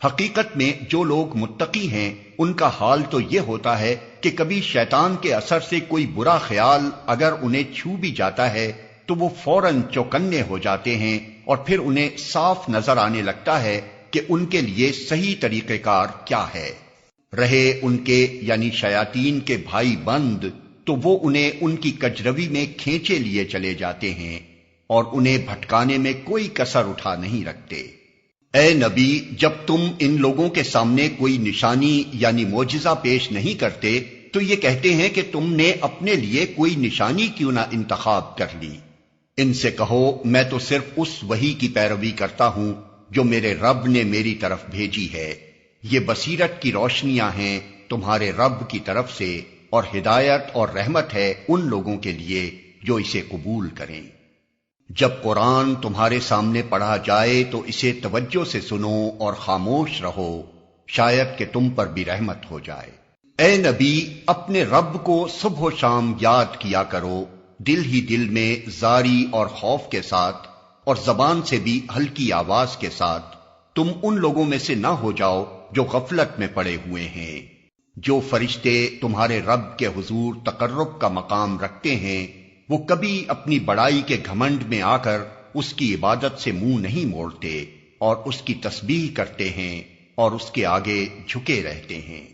حقیقت میں جو لوگ متقی ہیں ان کا حال تو یہ ہوتا ہے کہ کبھی شیطان کے اثر سے کوئی برا خیال اگر انہیں چھو بھی جاتا ہے تو وہ فوراً چوکنے ہو جاتے ہیں اور پھر انہیں صاف نظر آنے لگتا ہے کہ ان کے لیے صحیح طریقہ کار کیا ہے۔ رہے ان کے یعنی شیاطین کے بھائی بند تو وہ انہیں ان کی کجروی میں کھینچے لیے چلے جاتے ہیں اور انہیں بھٹکانے میں کوئی کسر اٹھا نہیں رکھتے۔ اے نبی جب تم ان لوگوں کے سامنے کوئی نشانی یعنی معجزہ پیش نہیں کرتے تو یہ کہتے ہیں کہ تم نے اپنے لیے کوئی نشانی کیوں نہ انتخاب کر لی۔ ان سے کہو میں تو صرف اس وحی کی پیروی کرتا ہوں جو میرے رب نے میری طرف بھیجی ہے، یہ بصیرت کی روشنیاں ہیں تمہارے رب کی طرف سے اور ہدایت اور رحمت ہے ان لوگوں کے لیے جو اسے قبول کریں۔ جب قرآن تمہارے سامنے پڑھا جائے تو اسے توجہ سے سنو اور خاموش رہو، شاید کہ تم پر بھی رحمت ہو جائے۔ اے نبی اپنے رب کو صبح و شام یاد کیا کرو، دل ہی دل میں زاری اور خوف کے ساتھ اور زبان سے بھی ہلکی آواز کے ساتھ۔ تم ان لوگوں میں سے نہ ہو جاؤ جو غفلت میں پڑے ہوئے ہیں۔ جو فرشتے تمہارے رب کے حضور تقرب کا مقام رکھتے ہیں وہ کبھی اپنی بڑائی کے گھمنڈ میں آ کر اس کی عبادت سے منہ نہیں موڑتے اور اس کی تسبیح کرتے ہیں اور اس کے آگے جھکے رہتے ہیں۔